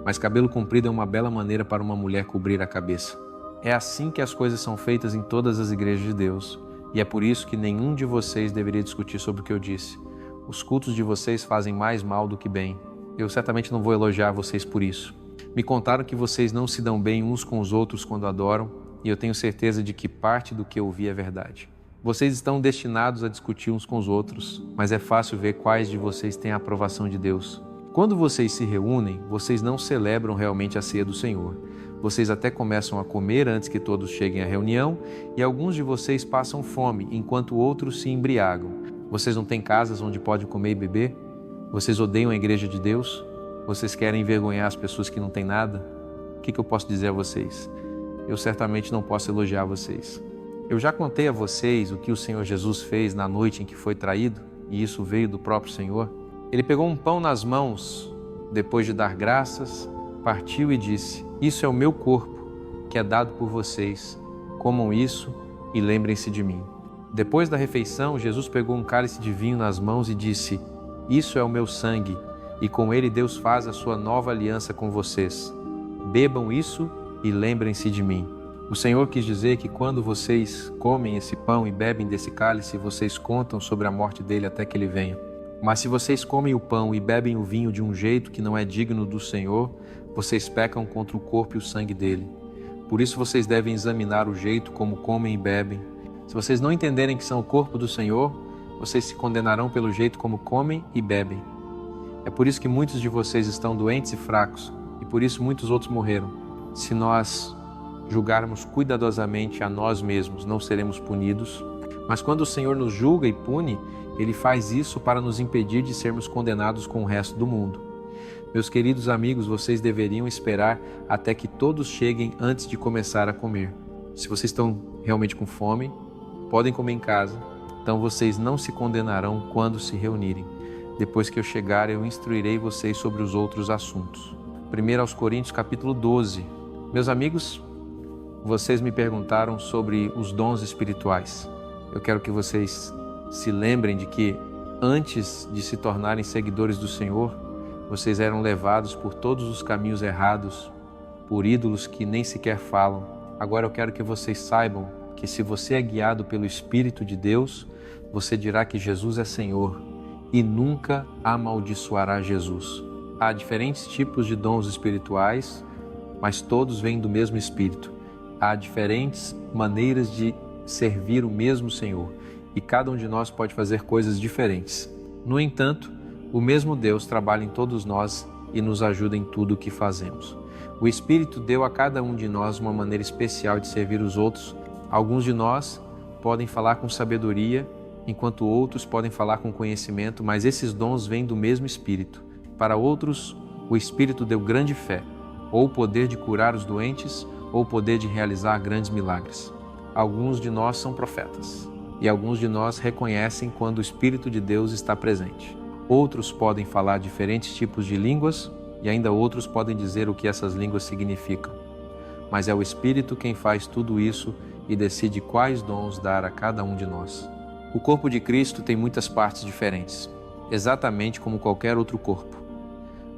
mas cabelo comprido é uma bela maneira para uma mulher cobrir a cabeça. É assim que as coisas são feitas em todas as igrejas de Deus, e é por isso que nenhum de vocês deveria discutir sobre o que eu disse. Os cultos de vocês fazem mais mal do que bem. Eu certamente não vou elogiar vocês por isso. Me contaram que vocês não se dão bem uns com os outros quando adoram, e eu tenho certeza de que parte do que eu ouvi é verdade. Vocês estão destinados a discutir uns com os outros, mas é fácil ver quais de vocês têm a aprovação de Deus. Quando vocês se reúnem, vocês não celebram realmente a ceia do Senhor. Vocês até começam a comer antes que todos cheguem à reunião, e alguns de vocês passam fome, enquanto outros se embriagam. Vocês não têm casas onde podem comer e beber? Vocês odeiam a igreja de Deus? Vocês querem envergonhar as pessoas que não têm nada? O que eu posso dizer a vocês? Eu certamente não posso elogiar vocês. Eu já contei a vocês o que o Senhor Jesus fez na noite em que foi traído, e isso veio do próprio Senhor. Ele pegou um pão nas mãos, depois de dar graças, partiu e disse: "Isso é o meu corpo, que é dado por vocês. Comam isso e lembrem-se de mim." Depois da refeição, Jesus pegou um cálice de vinho nas mãos e disse: "Isso é o meu sangue, e com ele Deus faz a sua nova aliança com vocês. Bebam isso e lembrem-se de mim." O Senhor quis dizer que quando vocês comem esse pão e bebem desse cálice, vocês contam sobre a morte dele até que ele venha. Mas se vocês comem o pão e bebem o vinho de um jeito que não é digno do Senhor, vocês pecam contra o corpo e o sangue dele. Por isso vocês devem examinar o jeito como comem e bebem. Se vocês não entenderem que são o corpo do Senhor, vocês se condenarão pelo jeito como comem e bebem. É por isso que muitos de vocês estão doentes e fracos, e por isso muitos outros morreram. Se nós julgarmos cuidadosamente a nós mesmos, não seremos punidos. Mas quando o Senhor nos julga e pune, Ele faz isso para nos impedir de sermos condenados com o resto do mundo. Meus queridos amigos, vocês deveriam esperar até que todos cheguem antes de começar a comer. Se vocês estão realmente com fome, podem comer em casa, então vocês não se condenarão quando se reunirem. Depois que eu chegar, eu instruirei vocês sobre os outros assuntos. 1 Coríntios capítulo 12. Meus amigos, vocês me perguntaram sobre os dons espirituais. Eu quero que vocês se lembrem de que antes de se tornarem seguidores do Senhor, vocês eram levados por todos os caminhos errados, por ídolos que nem sequer falam. Agora eu quero que vocês saibam que se você é guiado pelo Espírito de Deus, você dirá que Jesus é Senhor e nunca amaldiçoará Jesus. Há diferentes tipos de dons espirituais, mas todos vêm do mesmo Espírito. Há diferentes maneiras de servir o mesmo Senhor e cada um de nós pode fazer coisas diferentes. No entanto, o mesmo Deus trabalha em todos nós e nos ajuda em tudo o que fazemos. O Espírito deu a cada um de nós uma maneira especial de servir os outros. Alguns de nós podem falar com sabedoria, enquanto outros podem falar com conhecimento, mas esses dons vêm do mesmo Espírito. Para outros, o Espírito deu grande fé, ou o poder de curar os doentes, ou o poder de realizar grandes milagres. Alguns de nós são profetas, e alguns de nós reconhecem quando o Espírito de Deus está presente. Outros podem falar diferentes tipos de línguas, e ainda outros podem dizer o que essas línguas significam. Mas é o Espírito quem faz tudo isso e decide quais dons dar a cada um de nós. O corpo de Cristo tem muitas partes diferentes, exatamente como qualquer outro corpo.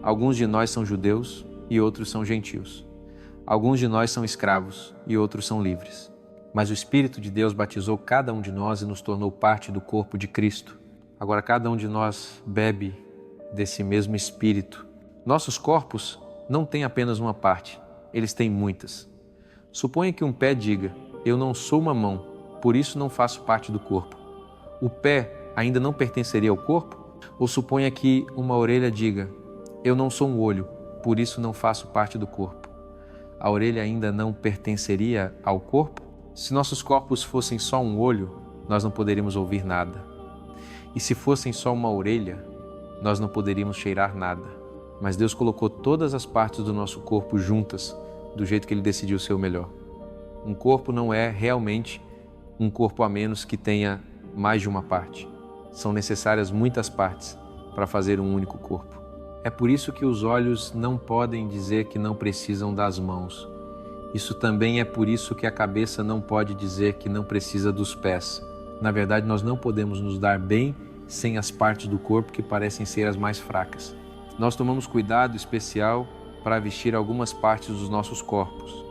Alguns de nós são judeus e outros são gentios. Alguns de nós são escravos e outros são livres. Mas o Espírito de Deus batizou cada um de nós e nos tornou parte do corpo de Cristo. Agora cada um de nós bebe desse mesmo Espírito. Nossos corpos não têm apenas uma parte, eles têm muitas. Suponha que um pé diga, eu não sou uma mão, por isso não faço parte do corpo. O pé ainda não pertenceria ao corpo? Ou suponha que uma orelha diga, eu não sou um olho, por isso não faço parte do corpo. A orelha ainda não pertenceria ao corpo? Se nossos corpos fossem só um olho, nós não poderíamos ouvir nada. E se fossem só uma orelha, nós não poderíamos cheirar nada. Mas Deus colocou todas as partes do nosso corpo juntas, do jeito que Ele decidiu ser o melhor. Um corpo não é realmente um corpo a menos que tenha mais de uma parte. São necessárias muitas partes para fazer um único corpo. É por isso que os olhos não podem dizer que não precisam das mãos. Isso também é por isso que a cabeça não pode dizer que não precisa dos pés. Na verdade, nós não podemos nos dar bem sem as partes do corpo que parecem ser as mais fracas. Nós tomamos cuidado especial para vestir algumas partes dos nossos corpos.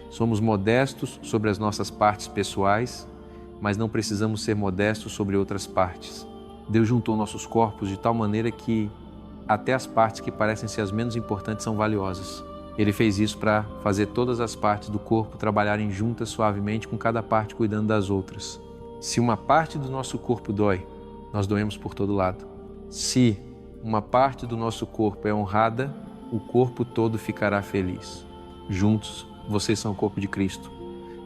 Somos modestos sobre as nossas partes pessoais, mas não precisamos ser modestos sobre outras partes. Deus juntou nossos corpos de tal maneira que até as partes que parecem ser as menos importantes são valiosas. Ele fez isso para fazer todas as partes do corpo trabalharem juntas suavemente, com cada parte cuidando das outras. Se uma parte do nosso corpo dói, nós doemos por todo lado. Se uma parte do nosso corpo é honrada, o corpo todo ficará feliz. Juntos, vocês são o corpo de Cristo.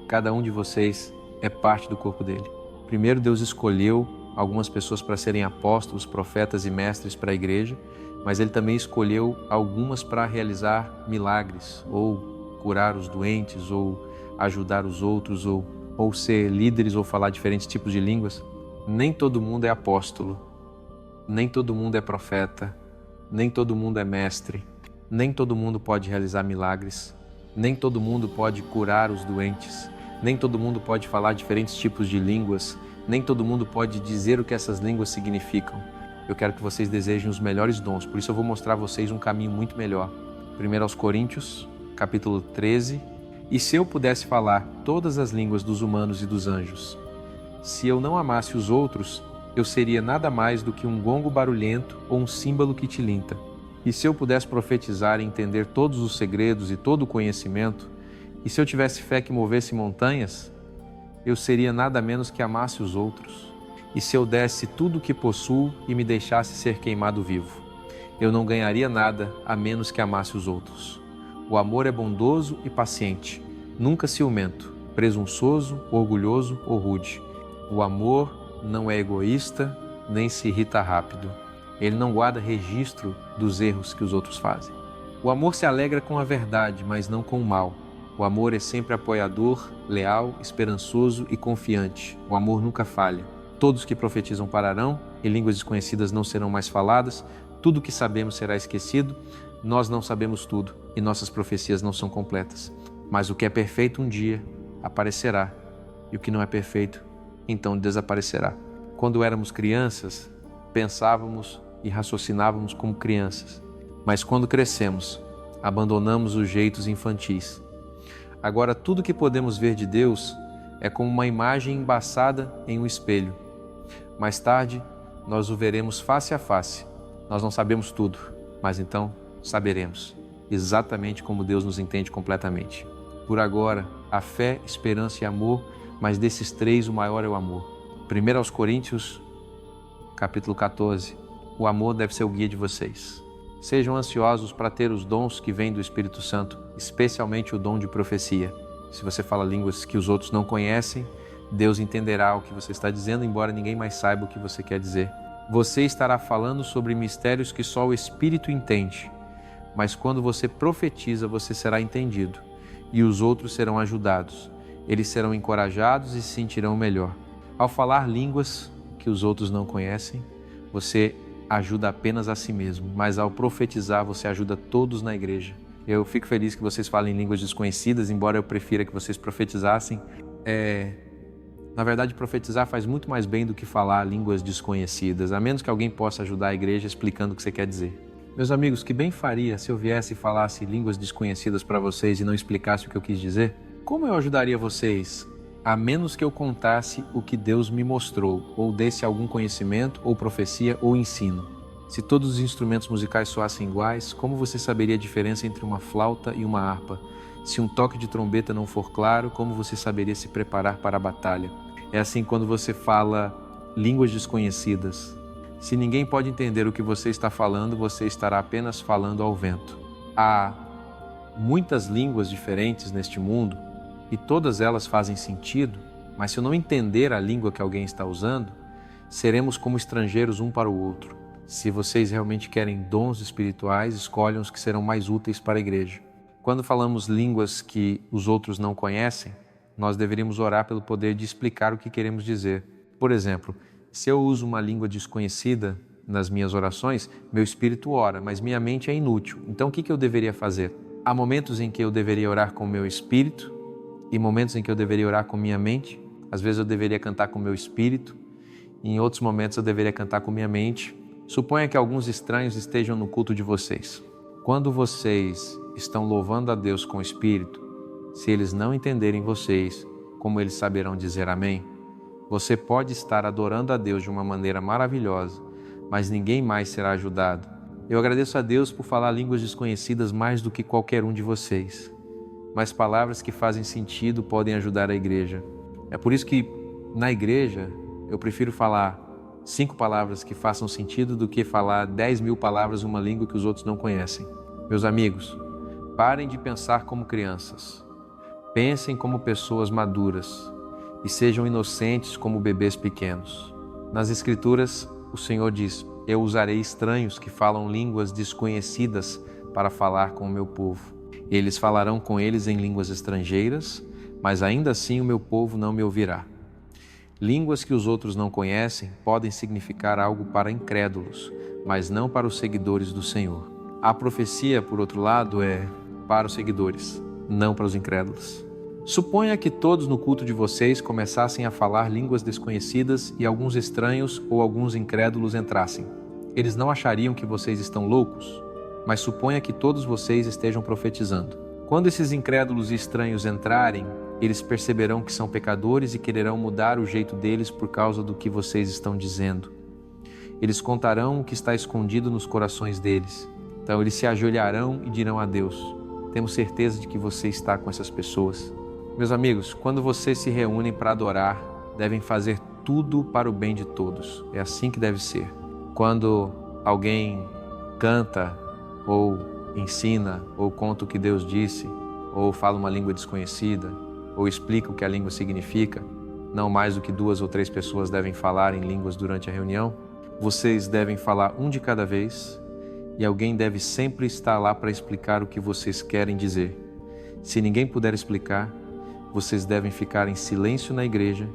Cada um de vocês é parte do corpo dele. Primeiro, Deus escolheu algumas pessoas para serem apóstolos, profetas e mestres para a igreja, mas Ele também escolheu algumas para realizar milagres, ou curar os doentes, ou ajudar os outros, ou ser líderes, ou falar diferentes tipos de línguas. Nem todo mundo é apóstolo, nem todo mundo é profeta, nem todo mundo é mestre, nem todo mundo pode realizar milagres, nem todo mundo pode curar os doentes, nem todo mundo pode falar diferentes tipos de línguas, nem todo mundo pode dizer o que essas línguas significam. Eu quero que vocês desejem os melhores dons, por isso eu vou mostrar a vocês um caminho muito melhor. 1 Coríntios, capítulo 13. E se eu pudesse falar todas as línguas dos humanos e dos anjos, se eu não amasse os outros, eu seria nada mais do que um gongo barulhento ou um símbolo que tilinta. E se eu pudesse profetizar e entender todos os segredos e todo o conhecimento, e se eu tivesse fé que movesse montanhas, eu seria nada menos que amasse os outros. E se eu desse tudo o que possuo e me deixasse ser queimado vivo, eu não ganharia nada a menos que amasse os outros. O amor é bondoso e paciente, nunca ciumento, presunçoso, orgulhoso ou rude. O amor não é egoísta, nem se irrita rápido. Ele não guarda registro dos erros que os outros fazem. O amor se alegra com a verdade, mas não com o mal. O amor é sempre apoiador, leal, esperançoso e confiante. O amor nunca falha. Todos que profetizam pararão, e línguas desconhecidas não serão mais faladas. Tudo o que sabemos será esquecido. Nós não sabemos tudo, e nossas profecias não são completas. Mas o que é perfeito um dia aparecerá, e o que não é perfeito então desaparecerá. Quando éramos crianças, pensávamos e raciocinávamos como crianças, mas quando crescemos, abandonamos os jeitos infantis. Agora, tudo que podemos ver de Deus é como uma imagem embaçada em um espelho. Mais tarde, nós o veremos face a face. Nós não sabemos tudo, mas então saberemos, exatamente como Deus nos entende completamente. Por agora, a fé, esperança e amor, mas desses três o maior é o amor. 1 aos Coríntios, capítulo 14. O amor deve ser o guia de vocês. Sejam ansiosos para ter os dons que vêm do Espírito Santo, especialmente o dom de profecia. Se você fala línguas que os outros não conhecem, Deus entenderá o que você está dizendo, embora ninguém mais saiba o que você quer dizer. Você estará falando sobre mistérios que só o Espírito entende, mas quando você profetiza, você será entendido e os outros serão ajudados. Eles serão encorajados e se sentirão melhor. Ao falar línguas que os outros não conhecem, você ajuda apenas a si mesmo, mas ao profetizar, você ajuda todos na igreja. Eu fico feliz que vocês falem línguas desconhecidas, embora eu prefira que vocês profetizassem. Na verdade, profetizar faz muito mais bem do que falar línguas desconhecidas, a menos que alguém possa ajudar a igreja explicando o que você quer dizer. Meus amigos, que bem faria se eu viesse e falasse línguas desconhecidas para vocês e não explicasse o que eu quis dizer? Como eu ajudaria vocês, a menos que eu contasse o que Deus me mostrou, ou desse algum conhecimento, ou profecia, ou ensino? Se todos os instrumentos musicais soassem iguais, como você saberia a diferença entre uma flauta e uma harpa? Se um toque de trombeta não for claro, como você saberia se preparar para a batalha? É assim quando você fala línguas desconhecidas. Se ninguém pode entender o que você está falando, você estará apenas falando ao vento. Há muitas línguas diferentes neste mundo e todas elas fazem sentido, mas se eu não entender a língua que alguém está usando, seremos como estrangeiros um para o outro. Se vocês realmente querem dons espirituais, escolham os que serão mais úteis para a igreja. Quando falamos línguas que os outros não conhecem, nós deveríamos orar pelo poder de explicar o que queremos dizer. Por exemplo, se eu uso uma língua desconhecida nas minhas orações, meu espírito ora, mas minha mente é inútil. Então o que eu deveria fazer? Há momentos em que eu deveria orar com o meu espírito e momentos em que eu deveria orar com minha mente. Às vezes eu deveria cantar com o meu espírito e em outros momentos eu deveria cantar com minha mente. Suponha que alguns estranhos estejam no culto de vocês. Quando vocês estão louvando a Deus com o espírito, se eles não entenderem vocês, como eles saberão dizer amém? Você pode estar adorando a Deus de uma maneira maravilhosa, mas ninguém mais será ajudado. Eu agradeço a Deus por falar línguas desconhecidas mais do que qualquer um de vocês. Mas palavras que fazem sentido podem ajudar a igreja. É por isso que, na igreja, eu prefiro falar 5 palavras que façam sentido do que falar 10.000 palavras em uma língua que os outros não conhecem. Meus amigos, parem de pensar como crianças. Pensem como pessoas maduras e sejam inocentes como bebês pequenos. Nas Escrituras, o Senhor diz: eu usarei estranhos que falam línguas desconhecidas para falar com o meu povo. Eles falarão com eles em línguas estrangeiras, mas ainda assim o meu povo não me ouvirá. Línguas que os outros não conhecem podem significar algo para incrédulos, mas não para os seguidores do Senhor. A profecia, por outro lado, é para os seguidores, não para os incrédulos. Suponha que todos no culto de vocês começassem a falar línguas desconhecidas e alguns estranhos ou alguns incrédulos entrassem. Eles não achariam que vocês estão loucos? Mas suponha que todos vocês estejam profetizando. Quando esses incrédulos e estranhos entrarem, eles perceberão que são pecadores e quererão mudar o jeito deles por causa do que vocês estão dizendo. Eles contarão o que está escondido nos corações deles. Então eles se ajoelharão e dirão a Deus: temos certeza de que você está com essas pessoas. Meus amigos, quando vocês se reúnem para adorar, devem fazer tudo para o bem de todos. É assim que deve ser. Quando alguém canta, ou ensina, ou conta o que Deus disse, ou fala uma língua desconhecida, ou explica o que a língua significa, não mais do que 2 ou 3 pessoas devem falar em línguas durante a reunião, vocês devem falar um de cada vez e alguém deve sempre estar lá para explicar o que vocês querem dizer. Se ninguém puder explicar, vocês devem ficar em silêncio na igreja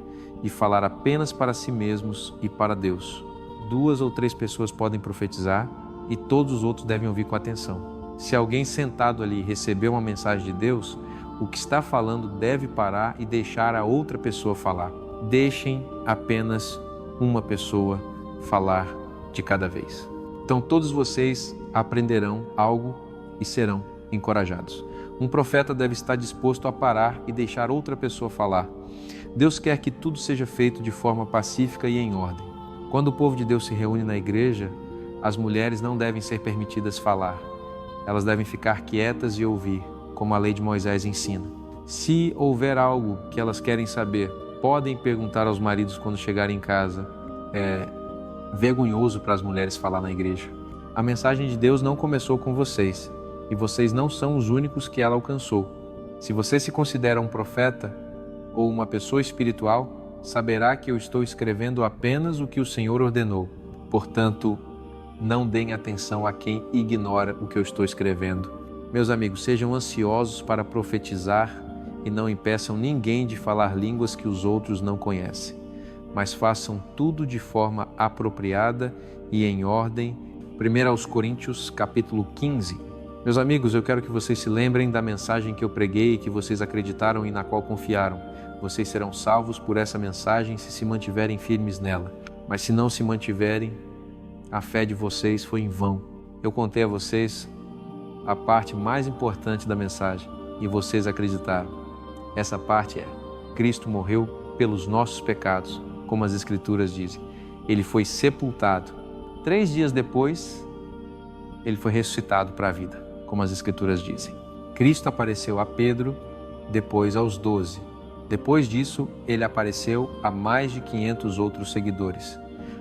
e falar apenas para si mesmos e para Deus. 2 ou 3 pessoas podem profetizar e todos os outros devem ouvir com atenção. Se alguém sentado ali recebeu uma mensagem de Deus, o que está falando deve parar e deixar a outra pessoa falar. Deixem apenas uma pessoa falar de cada vez. Então todos vocês aprenderão algo e serão encorajados. Um profeta deve estar disposto a parar e deixar outra pessoa falar. Deus quer que tudo seja feito de forma pacífica e em ordem. Quando o povo de Deus se reúne na igreja, as mulheres não devem ser permitidas falar. Elas devem ficar quietas e ouvir, como a lei de Moisés ensina. Se houver algo que elas querem saber, podem perguntar aos maridos quando chegarem em casa. É vergonhoso para as mulheres falar na igreja. A mensagem de Deus não começou com vocês, e vocês não são os únicos que ela alcançou. Se você se considera um profeta ou uma pessoa espiritual, saberá que eu estou escrevendo apenas o que o Senhor ordenou. Portanto, não deem atenção a quem ignora o que eu estou escrevendo. Meus amigos, sejam ansiosos para profetizar e não impeçam ninguém de falar línguas que os outros não conhecem, mas façam tudo de forma apropriada e em ordem. 1 Coríntios capítulo 15. Meus amigos, eu quero que vocês se lembrem da mensagem que eu preguei e que vocês acreditaram e na qual confiaram. Vocês serão salvos por essa mensagem se mantiverem firmes nela. Mas se não se mantiverem, a fé de vocês foi em vão. Eu contei a vocês a parte mais importante da mensagem e vocês acreditaram. Essa parte é: Cristo morreu pelos nossos pecados, como as Escrituras dizem. Ele foi sepultado. 3 dias depois, ele foi ressuscitado para a vida, como as Escrituras dizem. Cristo apareceu a Pedro, depois aos 12. Depois disso, ele apareceu a mais de 500 outros seguidores.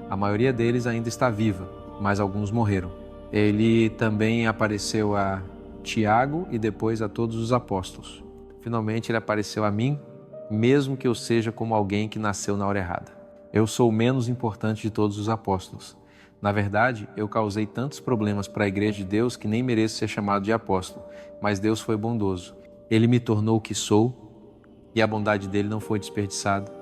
A maioria deles ainda está viva, mas alguns morreram. Ele também apareceu a Tiago e depois a todos os apóstolos. Finalmente, ele apareceu a mim, mesmo que eu seja como alguém que nasceu na hora errada. Eu sou o menos importante de todos os apóstolos. Na verdade, eu causei tantos problemas para a igreja de Deus que nem mereço ser chamado de apóstolo, mas Deus foi bondoso. Ele me tornou o que sou e a bondade dele não foi desperdiçada.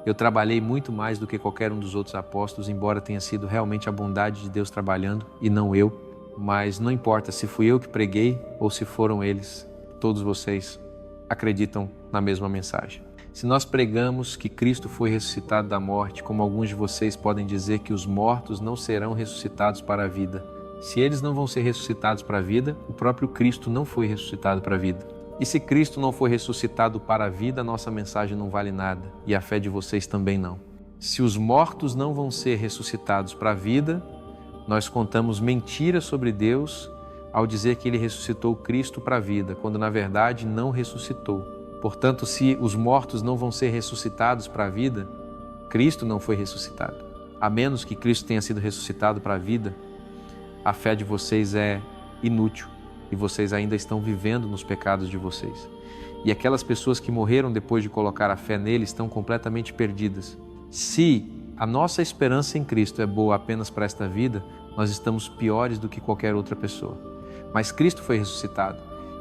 Eu trabalhei muito mais do que qualquer um dos outros apóstolos, embora tenha sido realmente a bondade de Deus trabalhando e não eu. Mas não importa se fui eu que preguei ou se foram eles, todos vocês acreditam na mesma mensagem. Se nós pregamos que Cristo foi ressuscitado da morte, como alguns de vocês podem dizer que os mortos não serão ressuscitados para a vida, se eles não vão ser ressuscitados para a vida, o próprio Cristo não foi ressuscitado para a vida. E se Cristo não foi ressuscitado para a vida, a nossa mensagem não vale nada e a fé de vocês também não. Se os mortos não vão ser ressuscitados para a vida, nós contamos mentiras sobre Deus ao dizer que Ele ressuscitou Cristo para a vida, quando na verdade não ressuscitou. Portanto, se os mortos não vão ser ressuscitados para a vida, Cristo não foi ressuscitado. A menos que Cristo tenha sido ressuscitado para a vida, a fé de vocês é inútil e vocês ainda estão vivendo nos pecados de vocês. E aquelas pessoas que morreram depois de colocar a fé nele estão completamente perdidas. Se a nossa esperança em Cristo é boa apenas para esta vida, nós estamos piores do que qualquer outra pessoa. Mas Cristo foi ressuscitado.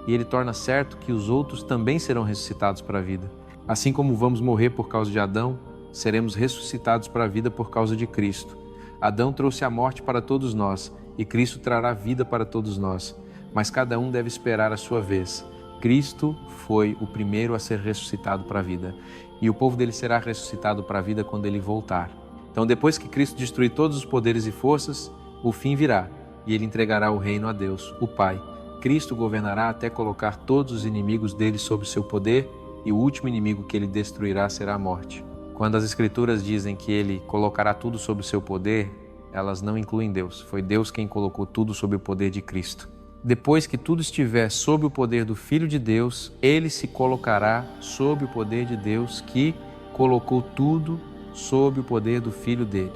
E ele torna certo que os outros também serão ressuscitados para a vida. Assim como vamos morrer por causa de Adão, seremos ressuscitados para a vida por causa de Cristo. Adão trouxe a morte para todos nós e Cristo trará vida para todos nós. Mas cada um deve esperar a sua vez. Cristo foi o primeiro a ser ressuscitado para a vida. E o povo dele será ressuscitado para a vida quando ele voltar. Então, depois que Cristo destruir todos os poderes e forças, o fim virá e ele entregará o reino a Deus, o Pai. Cristo governará até colocar todos os inimigos dele sob seu poder e o último inimigo que ele destruirá será a morte. Quando as Escrituras dizem que ele colocará tudo sob seu poder, elas não incluem Deus. Foi Deus quem colocou tudo sob o poder de Cristo. Depois que tudo estiver sob o poder do Filho de Deus, ele se colocará sob o poder de Deus que colocou tudo sob o poder do Filho dele.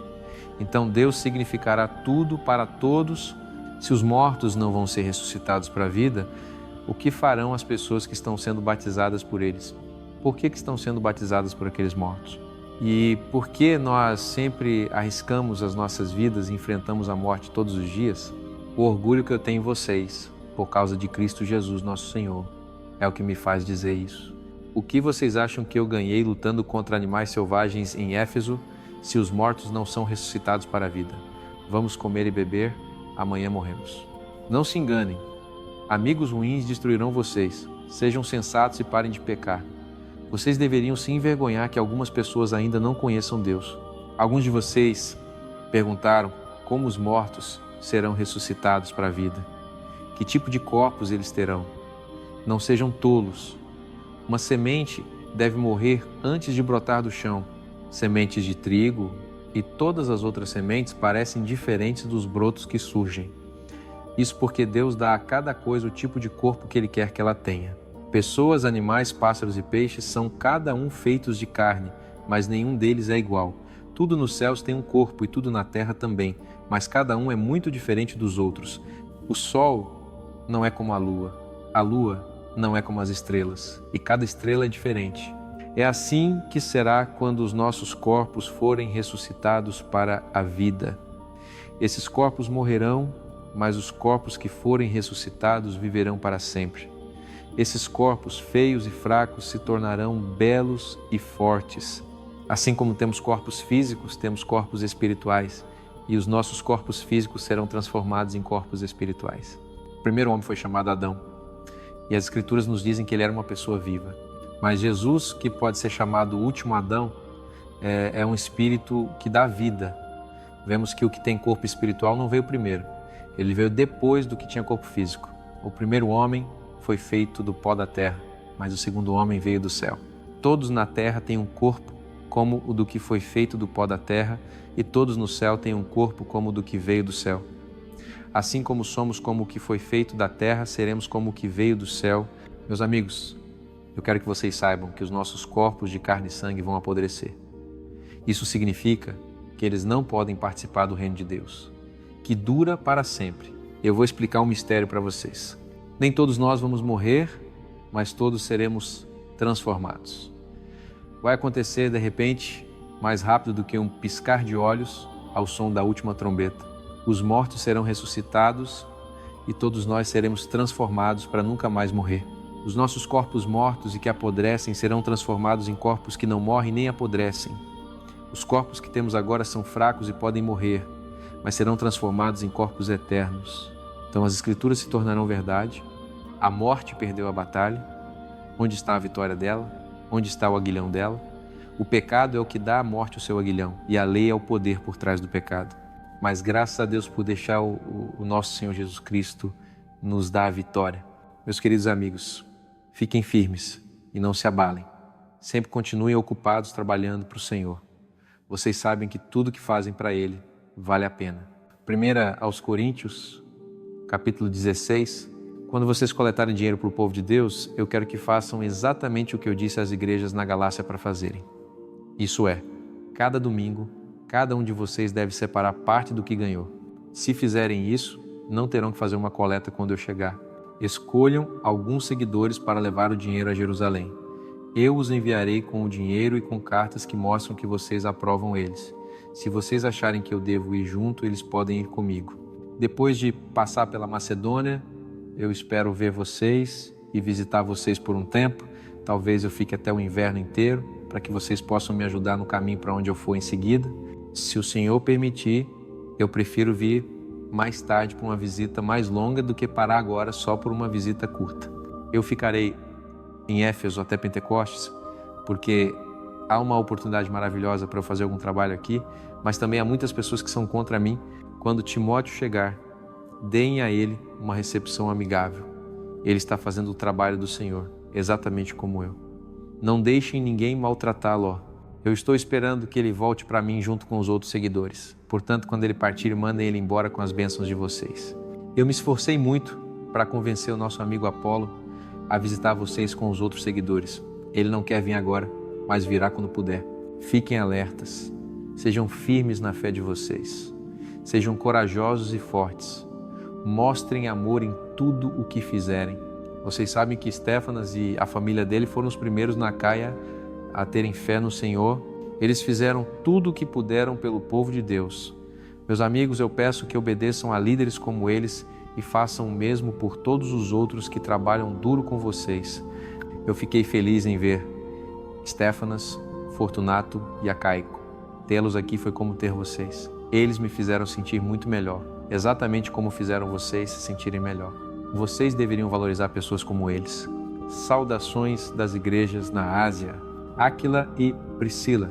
Então Deus significará tudo para todos. Se os mortos não vão ser ressuscitados para a vida, o que farão as pessoas que estão sendo batizadas por eles? Por que estão sendo batizadas por aqueles mortos? E por que nós sempre arriscamos as nossas vidas e enfrentamos a morte todos os dias? O orgulho que eu tenho em vocês, por causa de Cristo Jesus, nosso Senhor, é o que me faz dizer isso. O que vocês acham que eu ganhei lutando contra animais selvagens em Éfeso, se os mortos não são ressuscitados para a vida? Vamos comer e beber, amanhã morremos. Não se enganem, amigos ruins destruirão vocês. Sejam sensatos e parem de pecar. Vocês deveriam se envergonhar que algumas pessoas ainda não conheçam Deus. Alguns de vocês perguntaram como os mortos serão ressuscitados para a vida. Que tipo de corpos eles terão? Não sejam tolos. Uma semente deve morrer antes de brotar do chão. Sementes de trigo e todas as outras sementes parecem diferentes dos brotos que surgem. Isso porque Deus dá a cada coisa o tipo de corpo que Ele quer que ela tenha. Pessoas, animais, pássaros e peixes são cada um feitos de carne, mas nenhum deles é igual. Tudo nos céus tem um corpo e tudo na terra também, mas cada um é muito diferente dos outros. O sol não é como a lua não é como as estrelas, e cada estrela é diferente. É assim que será quando os nossos corpos forem ressuscitados para a vida. Esses corpos morrerão, mas os corpos que forem ressuscitados viverão para sempre. Esses corpos feios e fracos se tornarão belos e fortes. Assim como temos corpos físicos, temos corpos espirituais, e os nossos corpos físicos serão transformados em corpos espirituais. O primeiro homem foi chamado Adão, e as Escrituras nos dizem que ele era uma pessoa viva. Mas Jesus, que pode ser chamado o último Adão, é um espírito que dá vida. Vemos que o que tem corpo espiritual não veio primeiro, ele veio depois do que tinha corpo físico. O primeiro homem foi feito do pó da terra, mas o segundo homem veio do céu. Todos na terra têm um corpo como o do que foi feito do pó da terra, e todos no céu têm um corpo como o do que veio do céu. Assim como somos como o que foi feito da terra, seremos como o que veio do céu. Meus amigos, eu quero que vocês saibam que os nossos corpos de carne e sangue vão apodrecer. Isso significa que eles não podem participar do reino de Deus, que dura para sempre. Eu vou explicar um mistério para vocês. Nem todos nós vamos morrer, mas todos seremos transformados. Vai acontecer, de repente, mais rápido do que um piscar de olhos ao som da última trombeta. Os mortos serão ressuscitados e todos nós seremos transformados para nunca mais morrer. Os nossos corpos mortos e que apodrecem serão transformados em corpos que não morrem nem apodrecem. Os corpos que temos agora são fracos e podem morrer, mas serão transformados em corpos eternos. Então as Escrituras se tornarão verdade. A morte perdeu a batalha. Onde está a vitória dela? Onde está o aguilhão dela? O pecado é o que dá à morte o seu aguilhão, e a lei é o poder por trás do pecado. Mas graças a Deus por deixar o nosso Senhor Jesus Cristo nos dar a vitória. Meus queridos amigos, fiquem firmes e não se abalem. Sempre continuem ocupados trabalhando para o Senhor. Vocês sabem que tudo que fazem para Ele vale a pena. 1 aos Coríntios, capítulo 16. Quando vocês coletarem dinheiro para o povo de Deus, eu quero que façam exatamente o que eu disse às igrejas na Galácia para fazerem. Isso é, cada domingo, cada um de vocês deve separar parte do que ganhou. Se fizerem isso, não terão que fazer uma coleta quando eu chegar. Escolham alguns seguidores para levar o dinheiro a Jerusalém. Eu os enviarei com o dinheiro e com cartas que mostram que vocês aprovam eles. Se vocês acharem que eu devo ir junto, eles podem ir comigo. Depois de passar pela Macedônia, eu espero ver vocês e visitar vocês por um tempo. Talvez eu fique até o inverno inteiro, para que vocês possam me ajudar no caminho para onde eu for em seguida. Se o Senhor permitir, eu prefiro vir mais tarde para uma visita mais longa do que parar agora só por uma visita curta. Eu ficarei em Éfeso até Pentecostes, porque há uma oportunidade maravilhosa para eu fazer algum trabalho aqui, mas também há muitas pessoas que são contra mim. Quando Timóteo chegar, deem a ele uma recepção amigável. Ele está fazendo o trabalho do Senhor, exatamente como eu. Não deixem ninguém maltratá-lo. Eu estou esperando que ele volte para mim junto com os outros seguidores. Portanto, quando ele partir, mandem ele embora com as bênçãos de vocês. Eu me esforcei muito para convencer o nosso amigo Apolo a visitar vocês com os outros seguidores. Ele não quer vir agora, mas virá quando puder. Fiquem alertas. Sejam firmes na fé de vocês. Sejam corajosos e fortes. Mostrem amor em tudo o que fizerem. Vocês sabem que Estéfanas e a família dele foram os primeiros na Caia a terem fé no Senhor. Eles fizeram tudo o que puderam pelo povo de Deus. Meus amigos, eu peço que obedeçam a líderes como eles e façam o mesmo por todos os outros que trabalham duro com vocês. Eu fiquei feliz em ver Estéfanas, Fortunato e Acaico. Tê-los aqui foi como ter vocês. Eles me fizeram sentir muito melhor, exatamente como fizeram vocês se sentirem melhor. Vocês deveriam valorizar pessoas como eles. Saudações das igrejas na Ásia. Áquila e Priscila,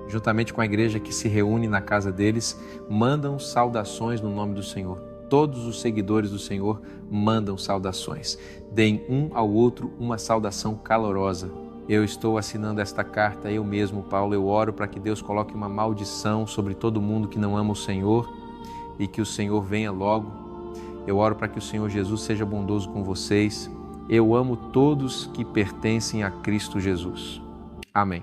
juntamente com a igreja que se reúne na casa deles, mandam saudações no nome do Senhor. Todos os seguidores do Senhor mandam saudações. Deem um ao outro uma saudação calorosa. Eu estou assinando esta carta, eu mesmo, Paulo. Eu oro para que Deus coloque uma maldição sobre todo mundo que não ama o Senhor e que o Senhor venha logo. Eu oro para que o Senhor Jesus seja bondoso com vocês. Eu amo todos que pertencem a Cristo Jesus. Amém.